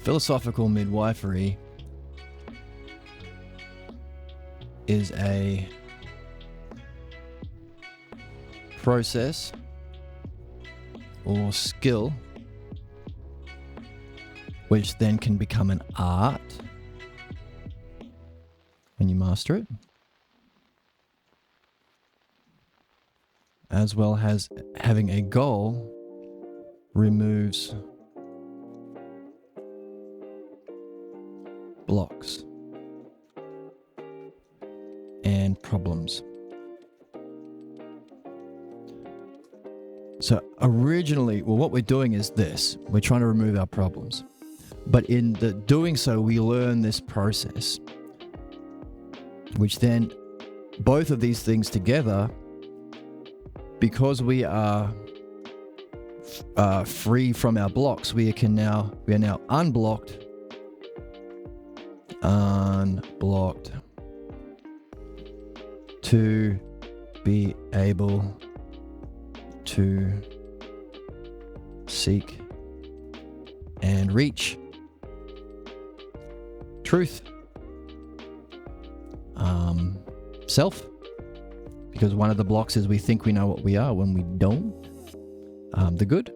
philosophical midwifery is a process or skill which then can become an art when you master it, as well as having a goal removes blocks and problems. So originally, well, what we're doing is this. We're trying to remove our problems. But in the doing so, we learn this process, which then both of these things together, because we are free from our blocks, we are now unblocked to be able to seek and reach truth, self, because one of the blocks is we think we know what we are when we don't. The good,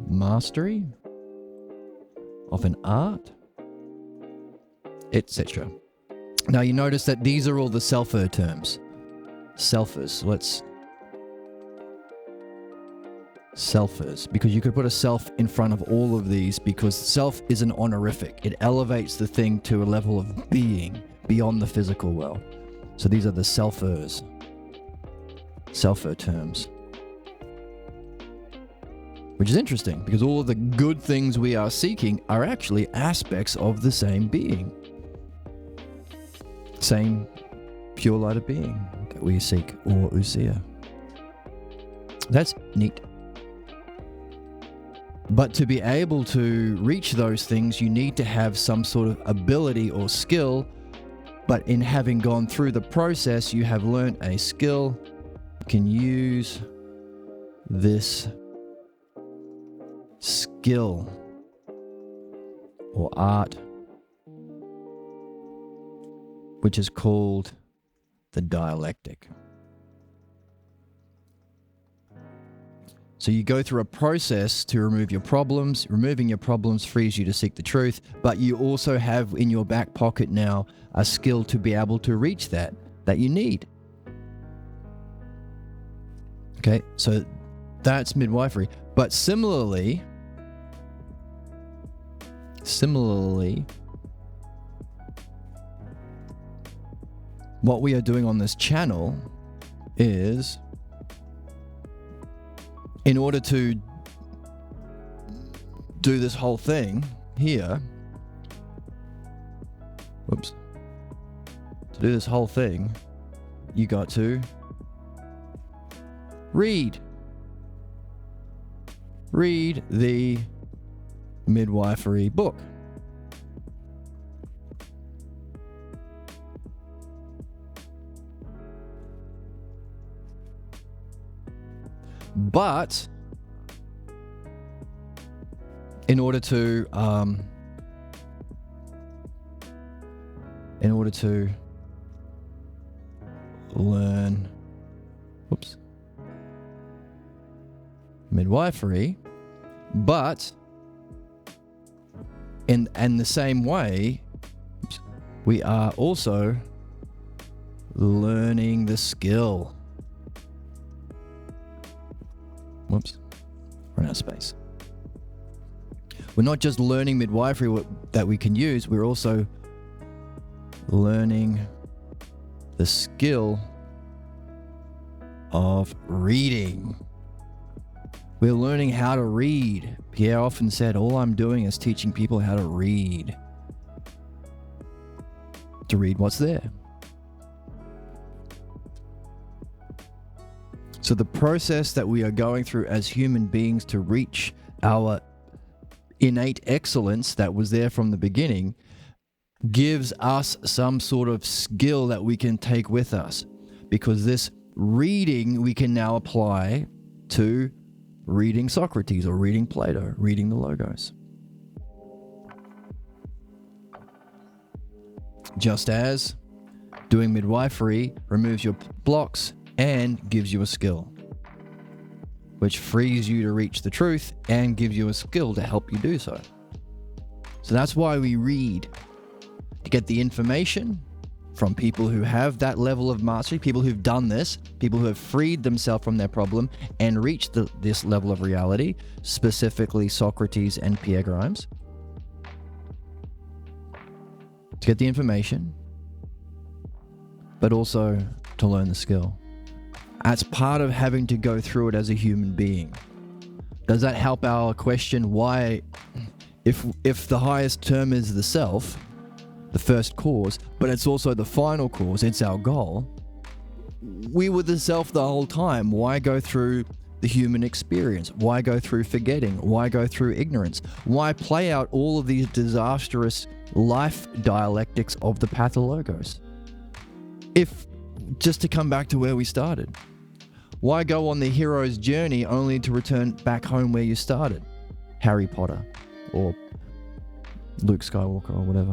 mastery of an art, etc. Now you notice that these are all the selfer terms. Selfers. Selfers, because you could put a self in front of all of these, because self is an honorific. It elevates the thing to a level of being beyond the physical world. So these are the selfer terms. Which is interesting, because all of the good things we are seeking are actually aspects of the same being. Same pure light of being that we seek, or Usia. That's neat. But to be able to reach those things, you need to have some sort of ability or skill. But in having gone through the process, you have learned a skill. You can use this skill or art, which is called the dialectic. So you go through a process to remove your problems. Removing your problems frees you to seek the truth, but you also have in your back pocket now a skill to be able to reach that you need. Okay, so that's midwifery. But similarly, what we are doing on this channel is, in order to do this whole thing here, to do this whole thing, you got to read the midwifery book. But in order to learn midwifery, but in the same way, we are also learning the skill. Run out of space. We're not just learning midwifery that we can use, we're also learning the skill of reading. We're learning how to read. Pierre often said, all I'm doing is teaching people how to read. To read what's there. So the process that we are going through as human beings to reach our innate excellence that was there from the beginning gives us some sort of skill that we can take with us, because this reading we can now apply to reading Socrates or reading Plato, reading the Logos. Just as doing midwifery removes your blocks and gives you a skill, which frees you to reach the truth and gives you a skill to help you do so. So that's why we read, to get the information from people who have that level of mastery, people who've done this, people who have freed themselves from their problem and reached this level of reality, specifically Socrates and Pierre Grimes. To get the information, but also to learn the skill. That's part of having to go through it as a human being. Does that help our question why, if the highest term is the self, the first cause, but it's also the final cause, it's our goal, we were the self the whole time. Why go through the human experience? Why go through forgetting? Why go through ignorance? Why play out all of these disastrous life dialectics of the pathologos? If just to come back to where we started. Why go on the hero's journey only to return back home where you started? Harry Potter or Luke Skywalker or whatever.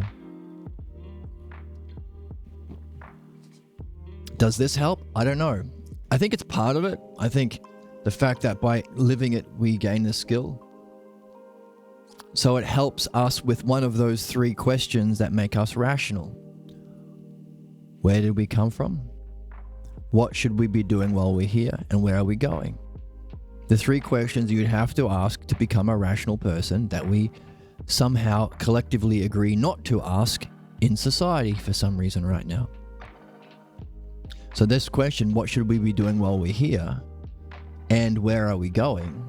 Does this help? I don't know. I think it's part of it. I think the fact that by living it, we gain the skill. So it helps us with one of those three questions that make us rational. Where did we come from? What should we be doing while we're here? And where are we going? The three questions you'd have to ask to become a rational person that we somehow collectively agree not to ask in society for some reason right now. So this question, what should we be doing while we're here? And where are we going?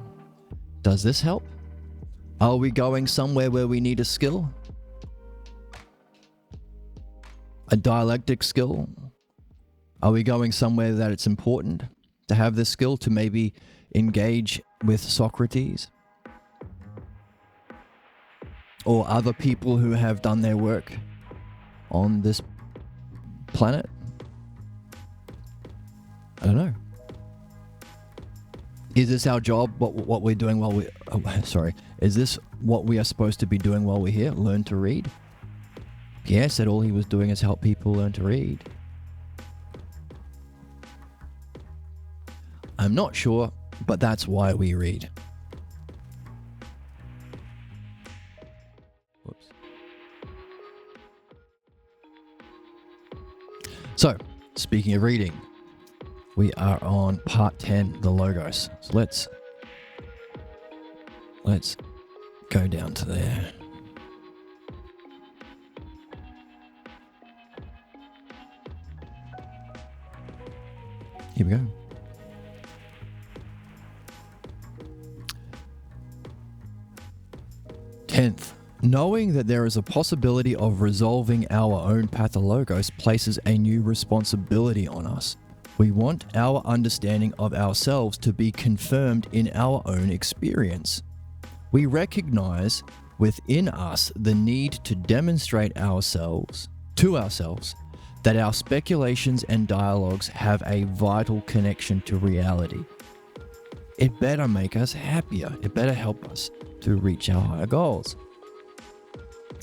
Does this help? Are we going somewhere where we need a skill? A dialectic skill? Are we going somewhere that it's important to have this skill to maybe engage with Socrates? Or other people who have done their work on this planet? I don't know. Is this our job? What we're doing while we... Oh, sorry. Is this what we are supposed to be doing while we're here? Learn to read? Pierre said all he was doing is help people learn to read. I'm not sure, but that's why we read. Whoops. So, speaking of reading, we are on part 10, the logos. So let's go down to there. Here we go. Tenth, knowing that there is a possibility of resolving our own pathologos places a new responsibility on us. We want our understanding of ourselves to be confirmed in our own experience. We recognize within us the need to demonstrate ourselves that our speculations and dialogues have a vital connection to reality. It better make us happier. It better help us to reach our higher goals.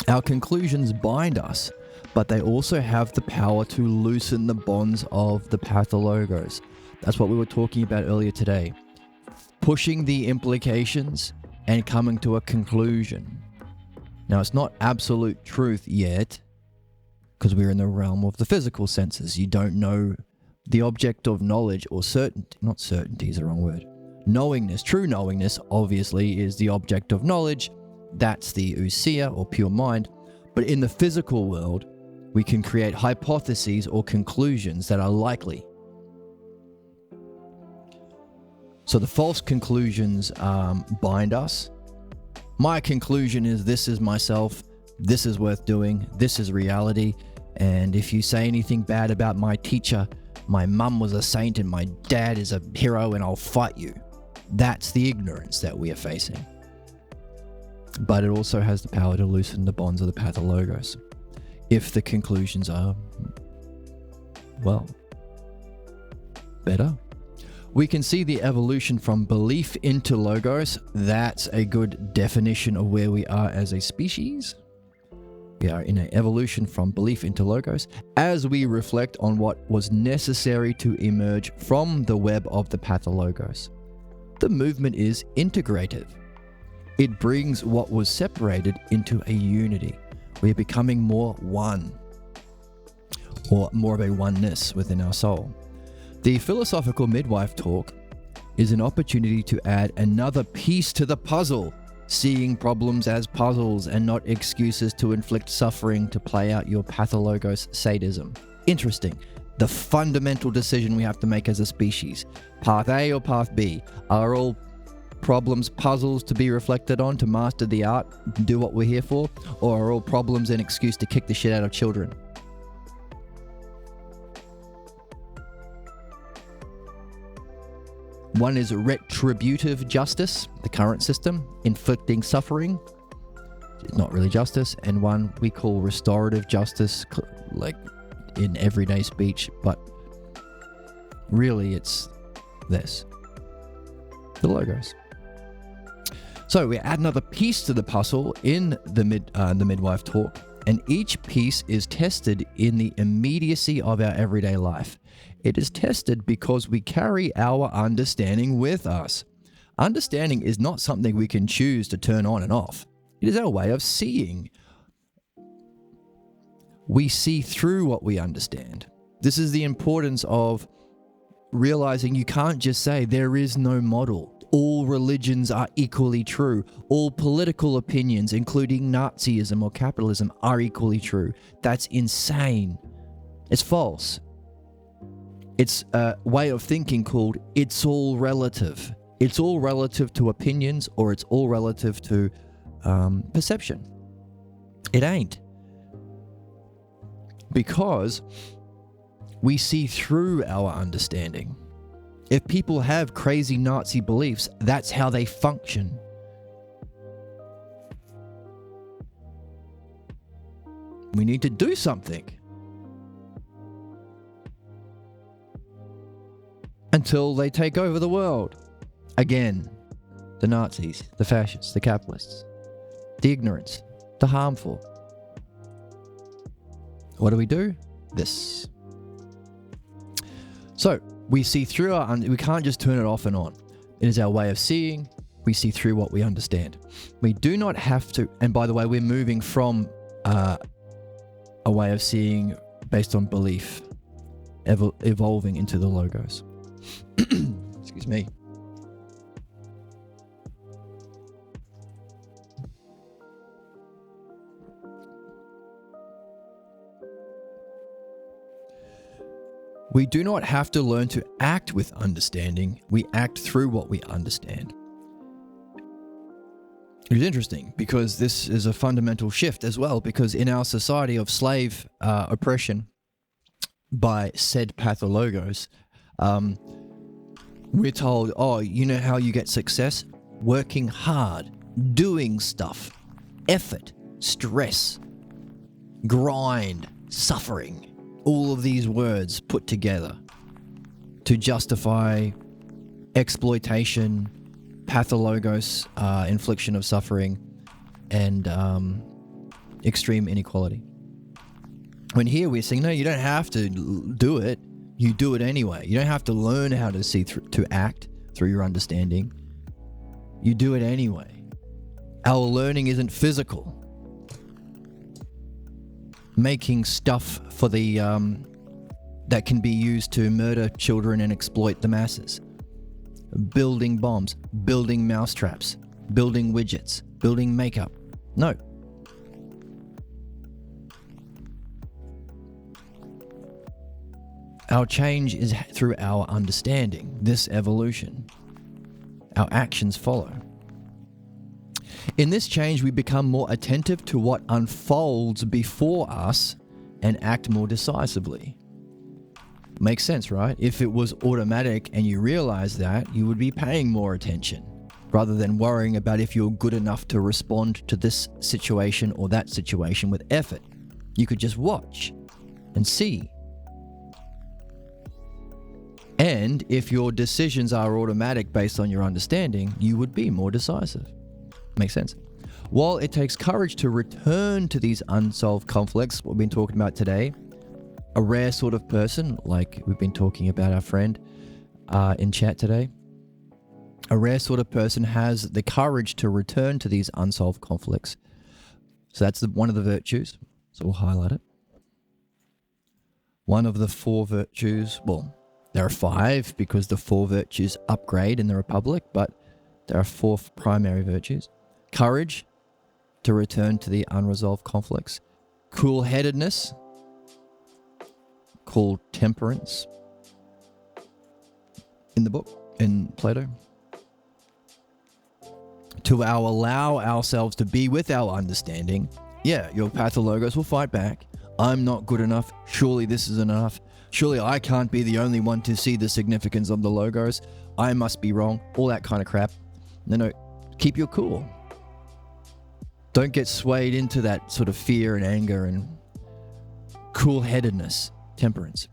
Our conclusions bind us, but they also have the power to loosen the bonds of the pathologos. That's what we were talking about earlier today. Pushing the implications and coming to a conclusion. Now, it's not absolute truth yet, because we're in the realm of the physical senses. You don't know the object of knowledge or certainty. Not certainty is the wrong word. Knowingness, true knowingness, obviously, is the object of knowledge. That's the ousia, or pure mind. But in the physical world, we can create hypotheses or conclusions that are likely. So the false conclusions bind us. My conclusion is this is myself, this is worth doing, this is reality, and if you say anything bad about my teacher, my mum was a saint and my dad is a hero and I'll fight you. That's the ignorance that we are facing. But it also has the power to loosen the bonds of the pathologos. If the conclusions are, well, better. We can see the evolution from belief into logos. That's a good definition of where we are as a species. We are in an evolution from belief into logos as we reflect on what was necessary to emerge from the web of the pathologos. The movement is integrative. It brings what was separated into a unity. We are becoming more one, or more of a oneness within our soul. The philosophical midwife talk is an opportunity to add another piece to the puzzle, seeing problems as puzzles and not excuses to inflict suffering to play out your pathologos sadism. Interesting. The fundamental decision we have to make as a species. Path A or path B? Are all problems puzzles to be reflected on to master the art and do what we're here for? Or are all problems an excuse to kick the shit out of children? One is retributive justice, the current system, inflicting suffering. It's not really justice. And one we call restorative justice, like in everyday speech, but really it's this, the logos. So we add another piece to the puzzle in the midwife talk, and each piece is tested in the immediacy of our everyday life. It is tested because we carry our understanding with us. Understanding is not something we can choose to turn on and off. It is our way of seeing. We see through what we understand. This is the importance of realizing you can't just say there is no model. All religions are equally true. All political opinions, including Nazism or capitalism, are equally true. That's insane. It's false. It's a way of thinking called it's all relative. It's all relative to opinions, or it's all relative to perception. It ain't. Because we see through our understanding. If people have crazy Nazi beliefs, that's how they function. We need to do something. Until they take over the world. Again, the Nazis, the fascists, the capitalists, the ignorance, the harmful. What do? This. So, we see through we can't just turn it off and on. It is our way of seeing. We see through what we understand. We do not have to, and by the way, we're moving from a way of seeing based on belief, evolving into the logos. Excuse me. We do not have to learn to act with understanding. We act through what we understand. It is interesting because this is a fundamental shift as well, because in our society of slave oppression by said pathologos, we're told, oh, you know how you get success? Working hard, doing stuff, effort, stress, grind, suffering. All of these words put together to justify exploitation, pathologos, infliction of suffering, and extreme inequality. When here we're saying, no, you don't have to do it. You do it anyway. You don't have to learn how to see to act through your understanding. You do it anyway. Our learning isn't physical. Making stuff for the that can be used to murder children and exploit the masses. Building bombs, building mousetraps, building widgets, building makeup. No. Our change is through our understanding, this evolution. Our actions follow. In this change, we become more attentive to what unfolds before us and act more decisively. Makes sense, right? If it was automatic and you realize that, you would be paying more attention rather than worrying about if you're good enough to respond to this situation or that situation with effort. You could just watch and see. And if your decisions are automatic based on your understanding, you would be more decisive. Makes sense. While it takes courage to return to these unsolved conflicts, what we've been talking about today, a rare sort of person, like we've been talking about our friend in chat today, a rare sort of person has the courage to return to these unsolved conflicts. So that's one of the virtues. So we'll highlight it. One of the four virtues, well, there are five because the four virtues upgrade in the Republic, but there are four primary virtues. Courage to return to the unresolved conflicts. Cool-headedness. called temperance in the book, in Plato. To allow ourselves to be with our understanding. Yeah, your pathologos will fight back. I'm not good enough. Surely this is enough. Surely I can't be the only one to see the significance of the logos. I must be wrong. All that kind of crap. No, keep your cool. Don't get swayed into that sort of fear and anger and cool-headedness, temperance.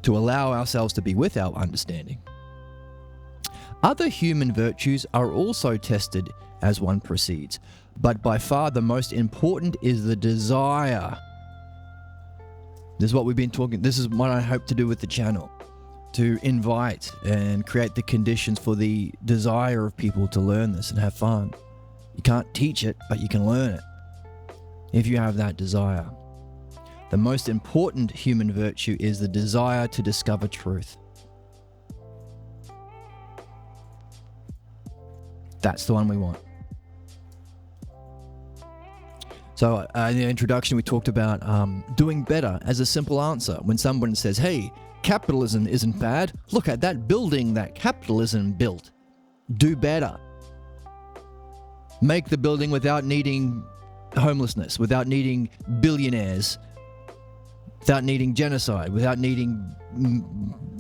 To allow ourselves to be with our understanding. Other human virtues are also tested as one proceeds, but by far the most important is the desire. This is what we've been talking, this is what I hope to do with the channel, to invite and create the conditions for the desire of people to learn this and have fun. You can't teach it, but you can learn it if you have that desire. The most important human virtue is the desire to discover truth. That's the one we want. So in the introduction, we talked about doing better as a simple answer. When someone says, hey, capitalism isn't bad. Look at that building that capitalism built. Do better. Make the building without needing homelessness, without needing billionaires, without needing genocide, without needing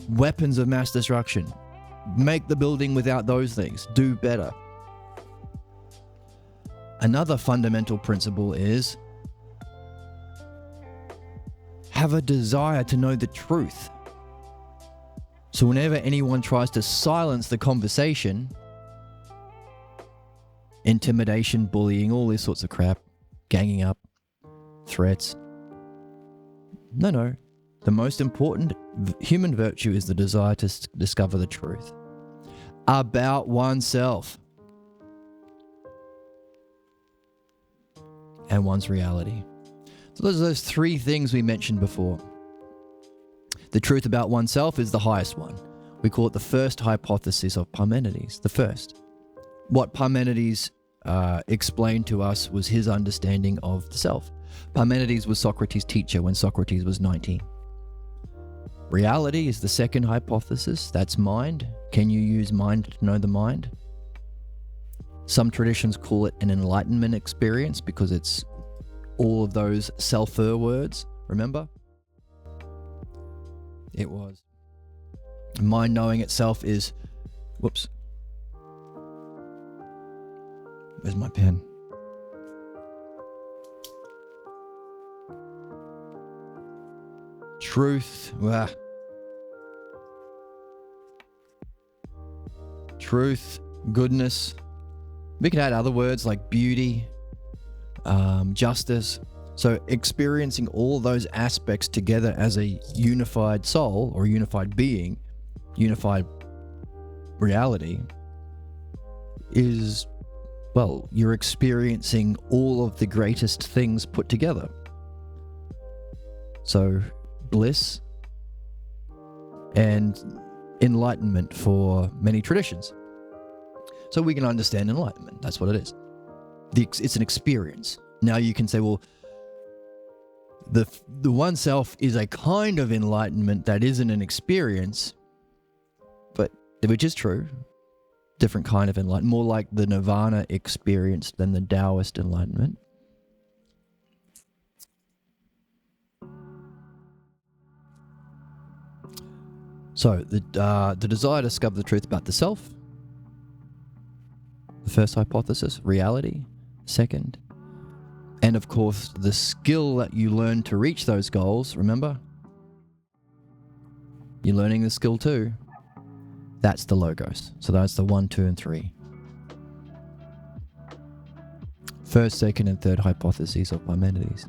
weapons of mass destruction. Make the building without those things. Do better. Another fundamental principle is have a desire to know the truth. So whenever anyone tries to silence the conversation, intimidation, bullying, all these sorts of crap, ganging up, threats. No. The most important human virtue is the desire to discover the truth about oneself and one's reality. So those are those three things we mentioned before. The truth about oneself is the highest one. We call it the first hypothesis of Parmenides, the first. What Parmenides explained to us was his understanding of the self. Parmenides was Socrates' teacher when Socrates was 19. Reality is the second hypothesis. That's mind. Can you use mind to know the mind? Some traditions call it an enlightenment experience because it's all of those self-er words. Remember? It was. Mind knowing itself is... Whoops. Where's my pen? Truth. Truth, goodness. We can add other words like beauty, justice. So experiencing all those aspects together as a unified soul or unified being, unified reality is, well, you're experiencing all of the greatest things put together. So bliss and enlightenment for many traditions. So we can understand enlightenment. That's what it is. It's an experience. Now you can say, well, the one self is a kind of enlightenment that isn't an experience, but which is true. Different kind of enlightenment, more like the nirvana experience than the Taoist enlightenment. So the desire to discover the truth about the self, the first hypothesis, reality, second, and of course the skill that you learn to reach those goals, remember? You're learning the skill too. That's the logos. So that's the 1, 2, and 3. First, second, and third hypotheses of Parmenides.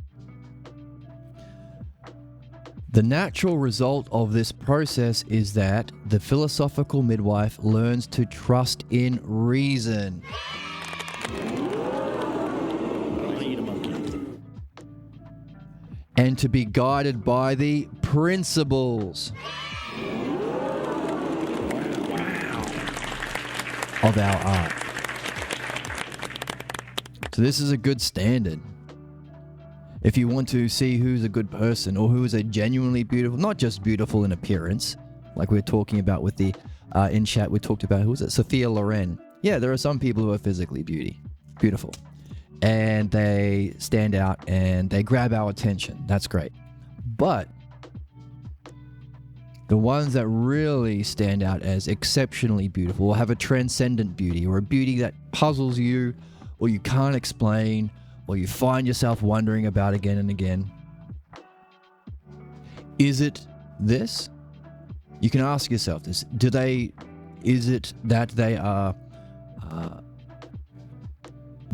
The natural result of this process is that the philosophical midwife learns to trust in reason. And to be guided by the principles of our art. So this is a good standard. If you want to see who's a good person or who is a genuinely beautiful, not just beautiful in appearance, like we were talking about with the, in chat, we talked about, who was it? Sophia Loren. Yeah, there are some people who are physically beautiful. And they stand out and they grab our attention. That's great. But the ones that really stand out as exceptionally beautiful or have a transcendent beauty or a beauty that puzzles you or you can't explain or you find yourself wondering about again and again. Is it this? You can ask yourself this. Is it that they are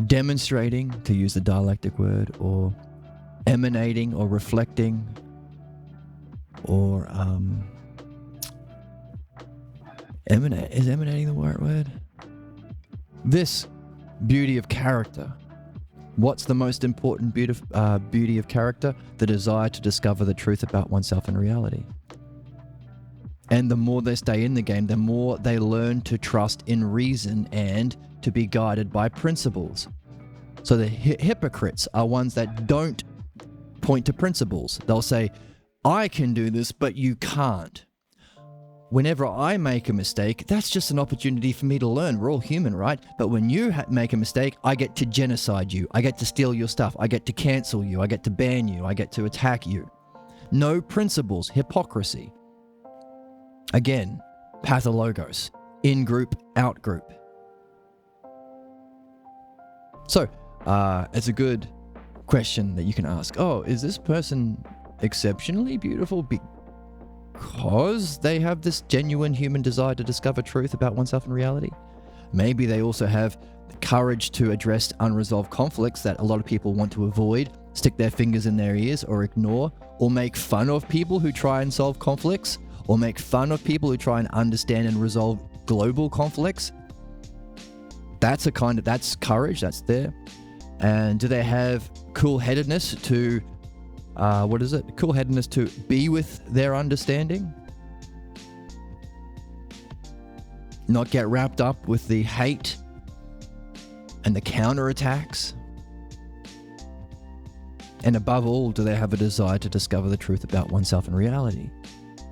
demonstrating, to use the dialectic word, or emanating or reflecting or is emanating the right word? This beauty of character. What's the most important beauty of character? The desire to discover the truth about oneself and reality. And the more they stay in the game, the more they learn to trust in reason and to be guided by principles. So the hypocrites are ones that don't point to principles. They'll say, I can do this, but you can't. Whenever I make a mistake, that's just an opportunity for me to learn. We're all human, right? But when you make a mistake, I get to genocide you. I get to steal your stuff. I get to cancel you. I get to ban you. I get to attack you. No principles, hypocrisy. Again, pathologos, in-group, out-group. So, it's a good question that you can ask. Oh, is this person exceptionally beautiful because they have this genuine human desire to discover truth about oneself and reality? Maybe they also have the courage to address unresolved conflicts that a lot of people want to avoid, stick their fingers in their ears or ignore, or make fun of people who try and solve conflicts, or make fun of people who try and understand and resolve global conflicts. That's courage, that's there. And do they have cool-headedness to cool-headedness to be with their understanding? Not get wrapped up with the hate and the counterattacks? And above all, do they have a desire to discover the truth about oneself and reality?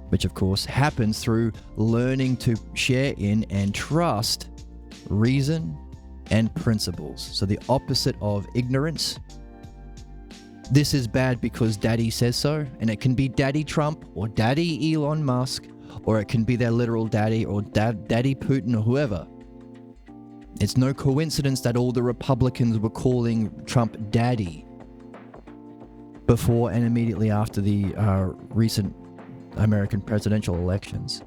Which of course happens through learning to share in and trust reason and principles. So the opposite of ignorance. This is bad because daddy says so, and it can be daddy Trump or daddy Elon Musk, or it can be their literal daddy or daddy Putin or whoever. It's no coincidence that all the Republicans were calling Trump daddy before and immediately after the recent American presidential elections.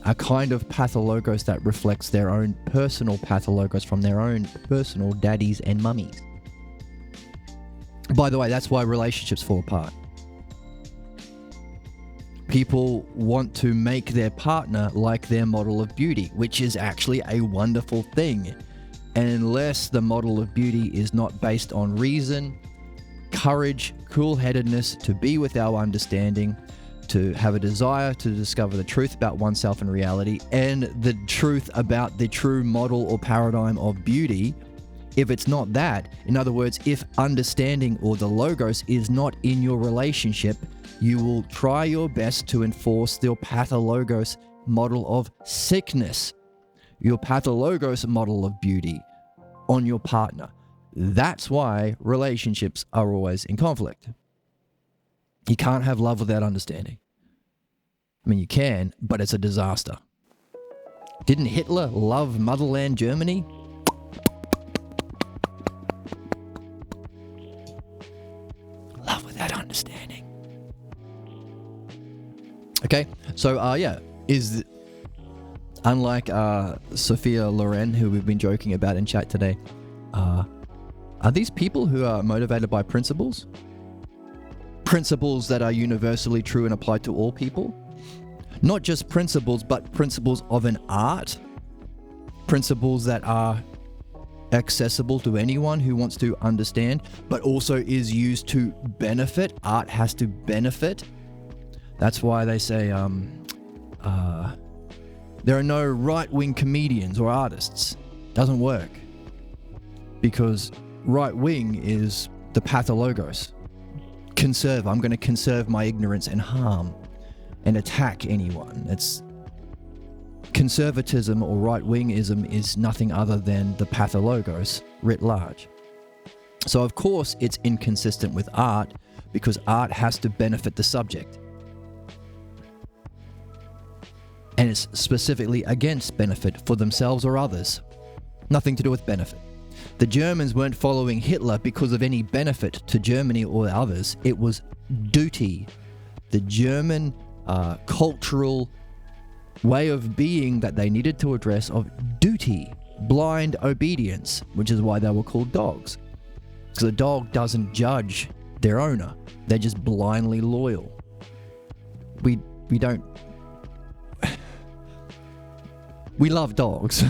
A kind of pathologos that reflects their own personal pathologos from their own personal daddies and mummies. By the way, that's why relationships fall apart. People want to make their partner like their model of beauty, which is actually a wonderful thing. And unless the model of beauty is not based on reason, courage, cool-headedness, to be with our understanding, to have a desire to discover the truth about oneself and reality, and the truth about the true model or paradigm of beauty, if it's not that, in other words, if understanding or the logos is not in your relationship, you will try your best to enforce your pathologos model of sickness, your pathologos model of beauty on your partner. That's why relationships are always in conflict. You can't have love without understanding. I mean, you can, but it's a disaster. Didn't Hitler love motherland Germany? Love without understanding. Okay, so unlike Sophia Loren, who we've been joking about in chat today, are these people who are motivated by principles? Principles that are universally true and applied to all people? Not just principles, but principles of an art. Principles that are accessible to anyone who wants to understand, but also is used to benefit. Art has to benefit. That's why they say there are no right-wing comedians or artists. Doesn't work. Because right wing is the pathologos. Conserve. I'm going to conserve my ignorance and harm and attack anyone. It's conservatism or right-wingism is nothing other than the pathologos writ large. So of course it's inconsistent with art because art has to benefit the subject. And it's specifically against benefit for themselves or others. Nothing to do with benefit. The Germans weren't following Hitler because of any benefit to Germany or others. It was duty. The German cultural way of being that they needed to address of duty, blind obedience, which is why they were called dogs. Because a dog doesn't judge their owner. They're just blindly loyal. We don't... We love dogs,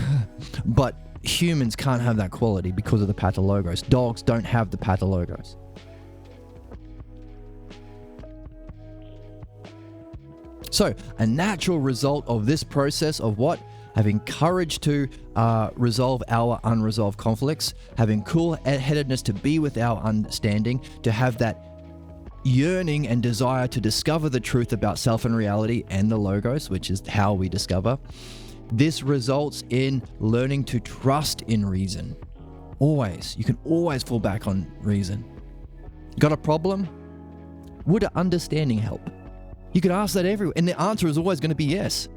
but humans can't have that quality because of the pathologos. Dogs don't have the pathologos. So, a natural result of this process of what? Having courage to resolve our unresolved conflicts, having cool-headedness to be with our understanding, to have that yearning and desire to discover the truth about self and reality and the logos, which is how we discover. This results in learning to trust in reason. Always. You can always fall back on reason. Got a problem? Would understanding help? You could ask that everywhere, and the answer is always going to be yes.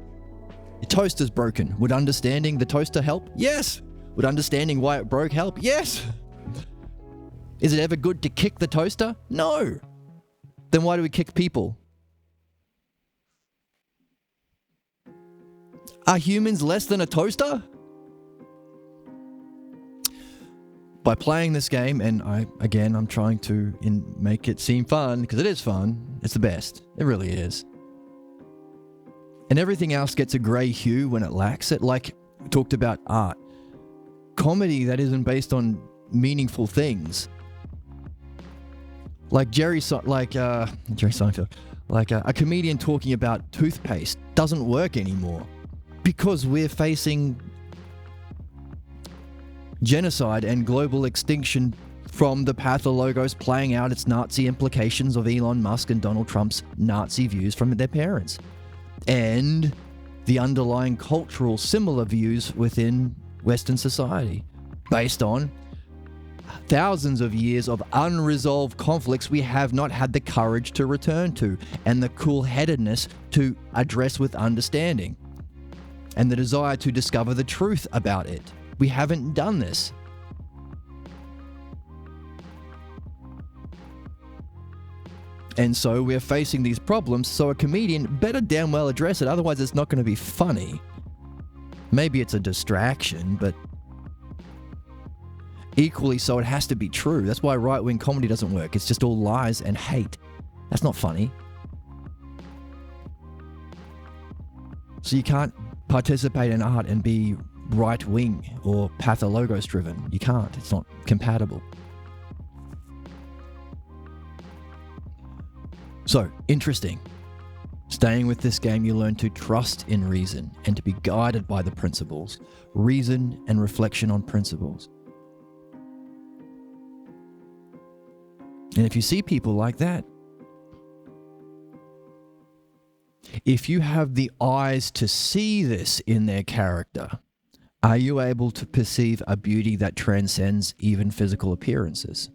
Your toaster's broken. Would understanding the toaster help? Yes. Would understanding why it broke help? Yes. Is it ever good to kick the toaster? No. Then why do we kick people? Are humans less than a toaster? By playing this game, and I'm trying to make it seem fun, because it is fun. It's the best. It really is. And everything else gets a grey hue when it lacks it. Like we talked about art. Comedy that isn't based on meaningful things. Like Jerry Seinfeld. Like a comedian talking about toothpaste doesn't work anymore. Because we're facing genocide and global extinction from the pathologos playing out its Nazi implications of Elon Musk and Donald Trump's Nazi views from their parents. And the underlying cultural similar views within Western society based on thousands of years of unresolved conflicts we have not had the courage to return to and the cool-headedness to address with understanding. And the desire to discover the truth about it. We haven't done this. And so we're facing these problems, so a comedian better damn well address it, otherwise it's not going to be funny. Maybe it's a distraction, but equally so it has to be true. That's why right-wing comedy doesn't work. It's just all lies and hate. That's not funny. So you can't participate in art and be right-wing or pathologos-driven. You can't. It's not compatible. So, interesting. Staying with this game, you learn to trust in reason and to be guided by the principles. Reason and reflection on principles. And if you see people like that, if you have the eyes to see this in their character, are you able to perceive a beauty that transcends even physical appearances?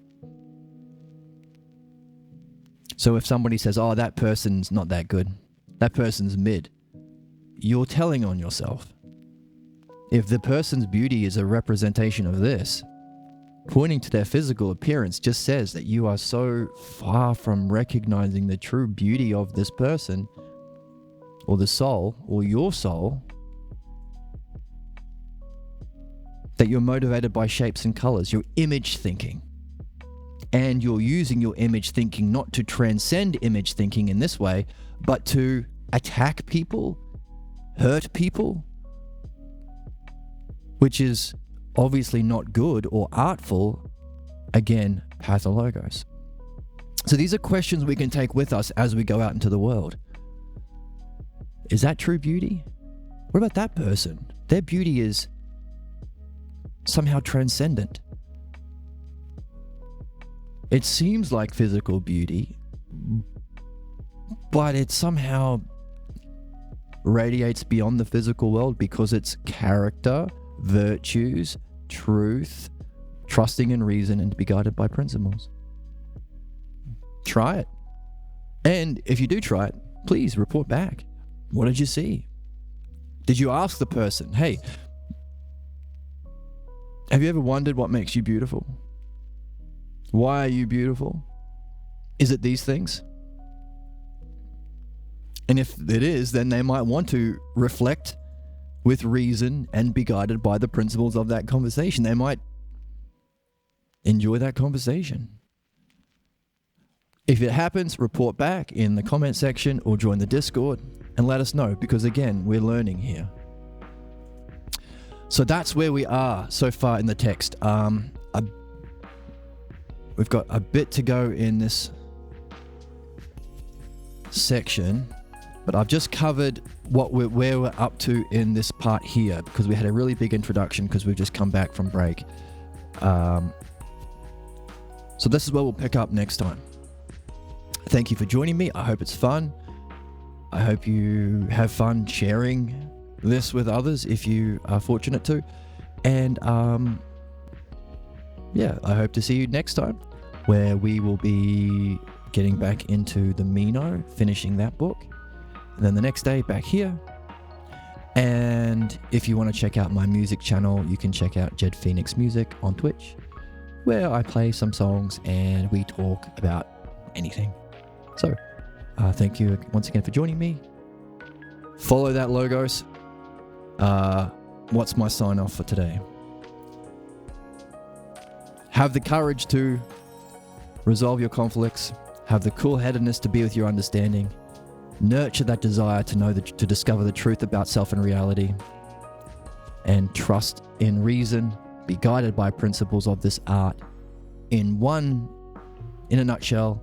So if somebody says, oh, that person's not that good, that person's mid, you're telling on yourself. If the person's beauty is a representation of this, pointing to their physical appearance just says that you are so far from recognizing the true beauty of this person, or the soul, or your soul, that you're motivated by shapes and colors, your image thinking. And you're using your image thinking not to transcend image thinking in this way, but to attack people, hurt people, which is obviously not good or artful. Again, pathologos. So these are questions we can take with us as we go out into the world. Is that true beauty? What about that person? Their beauty is somehow transcendent. It seems like physical beauty, but it somehow radiates beyond the physical world because it's character, virtues, truth, trusting in reason, and to be guided by principles. Try it. And if you do try it, please report back. What did you see? Did you ask the person, hey, have you ever wondered what makes you beautiful? Why are you beautiful? Is it these things? And if it is, then they might want to reflect with reason and be guided by the principles of that conversation. They might enjoy that conversation. If it happens, report back in the comment section or join the Discord and let us know, because again, we're learning here. So that's where we are so far in the text. We've got a bit to go in this section, but I've just covered where we're up to in this part here, because we had a really big introduction because we've just come back from break. So this is where we'll pick up next time. Thank you for joining me. I hope it's fun. I hope you have fun sharing this with others if you are fortunate to. And yeah, I hope to see you next time, where we will be getting back into the Mino, finishing that book. And then the next day back here. And if you want to check out my music channel, you can check out Jed Phoenix Music on Twitch, where I play some songs and we talk about anything. So thank you once again for joining me. Follow that logos. What's my sign off for today? Have the courage to resolve your conflicts. Have the cool-headedness to be with your understanding. Nurture that desire to know to discover the truth about self and reality. And trust in reason. Be guided by principles of this art. In a nutshell,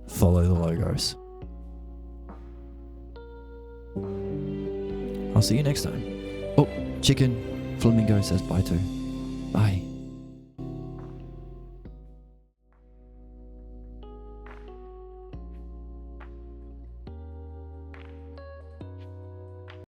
follow the logos. I'll see you next time. Oh, Chicken Flamingo says bye too. Bye.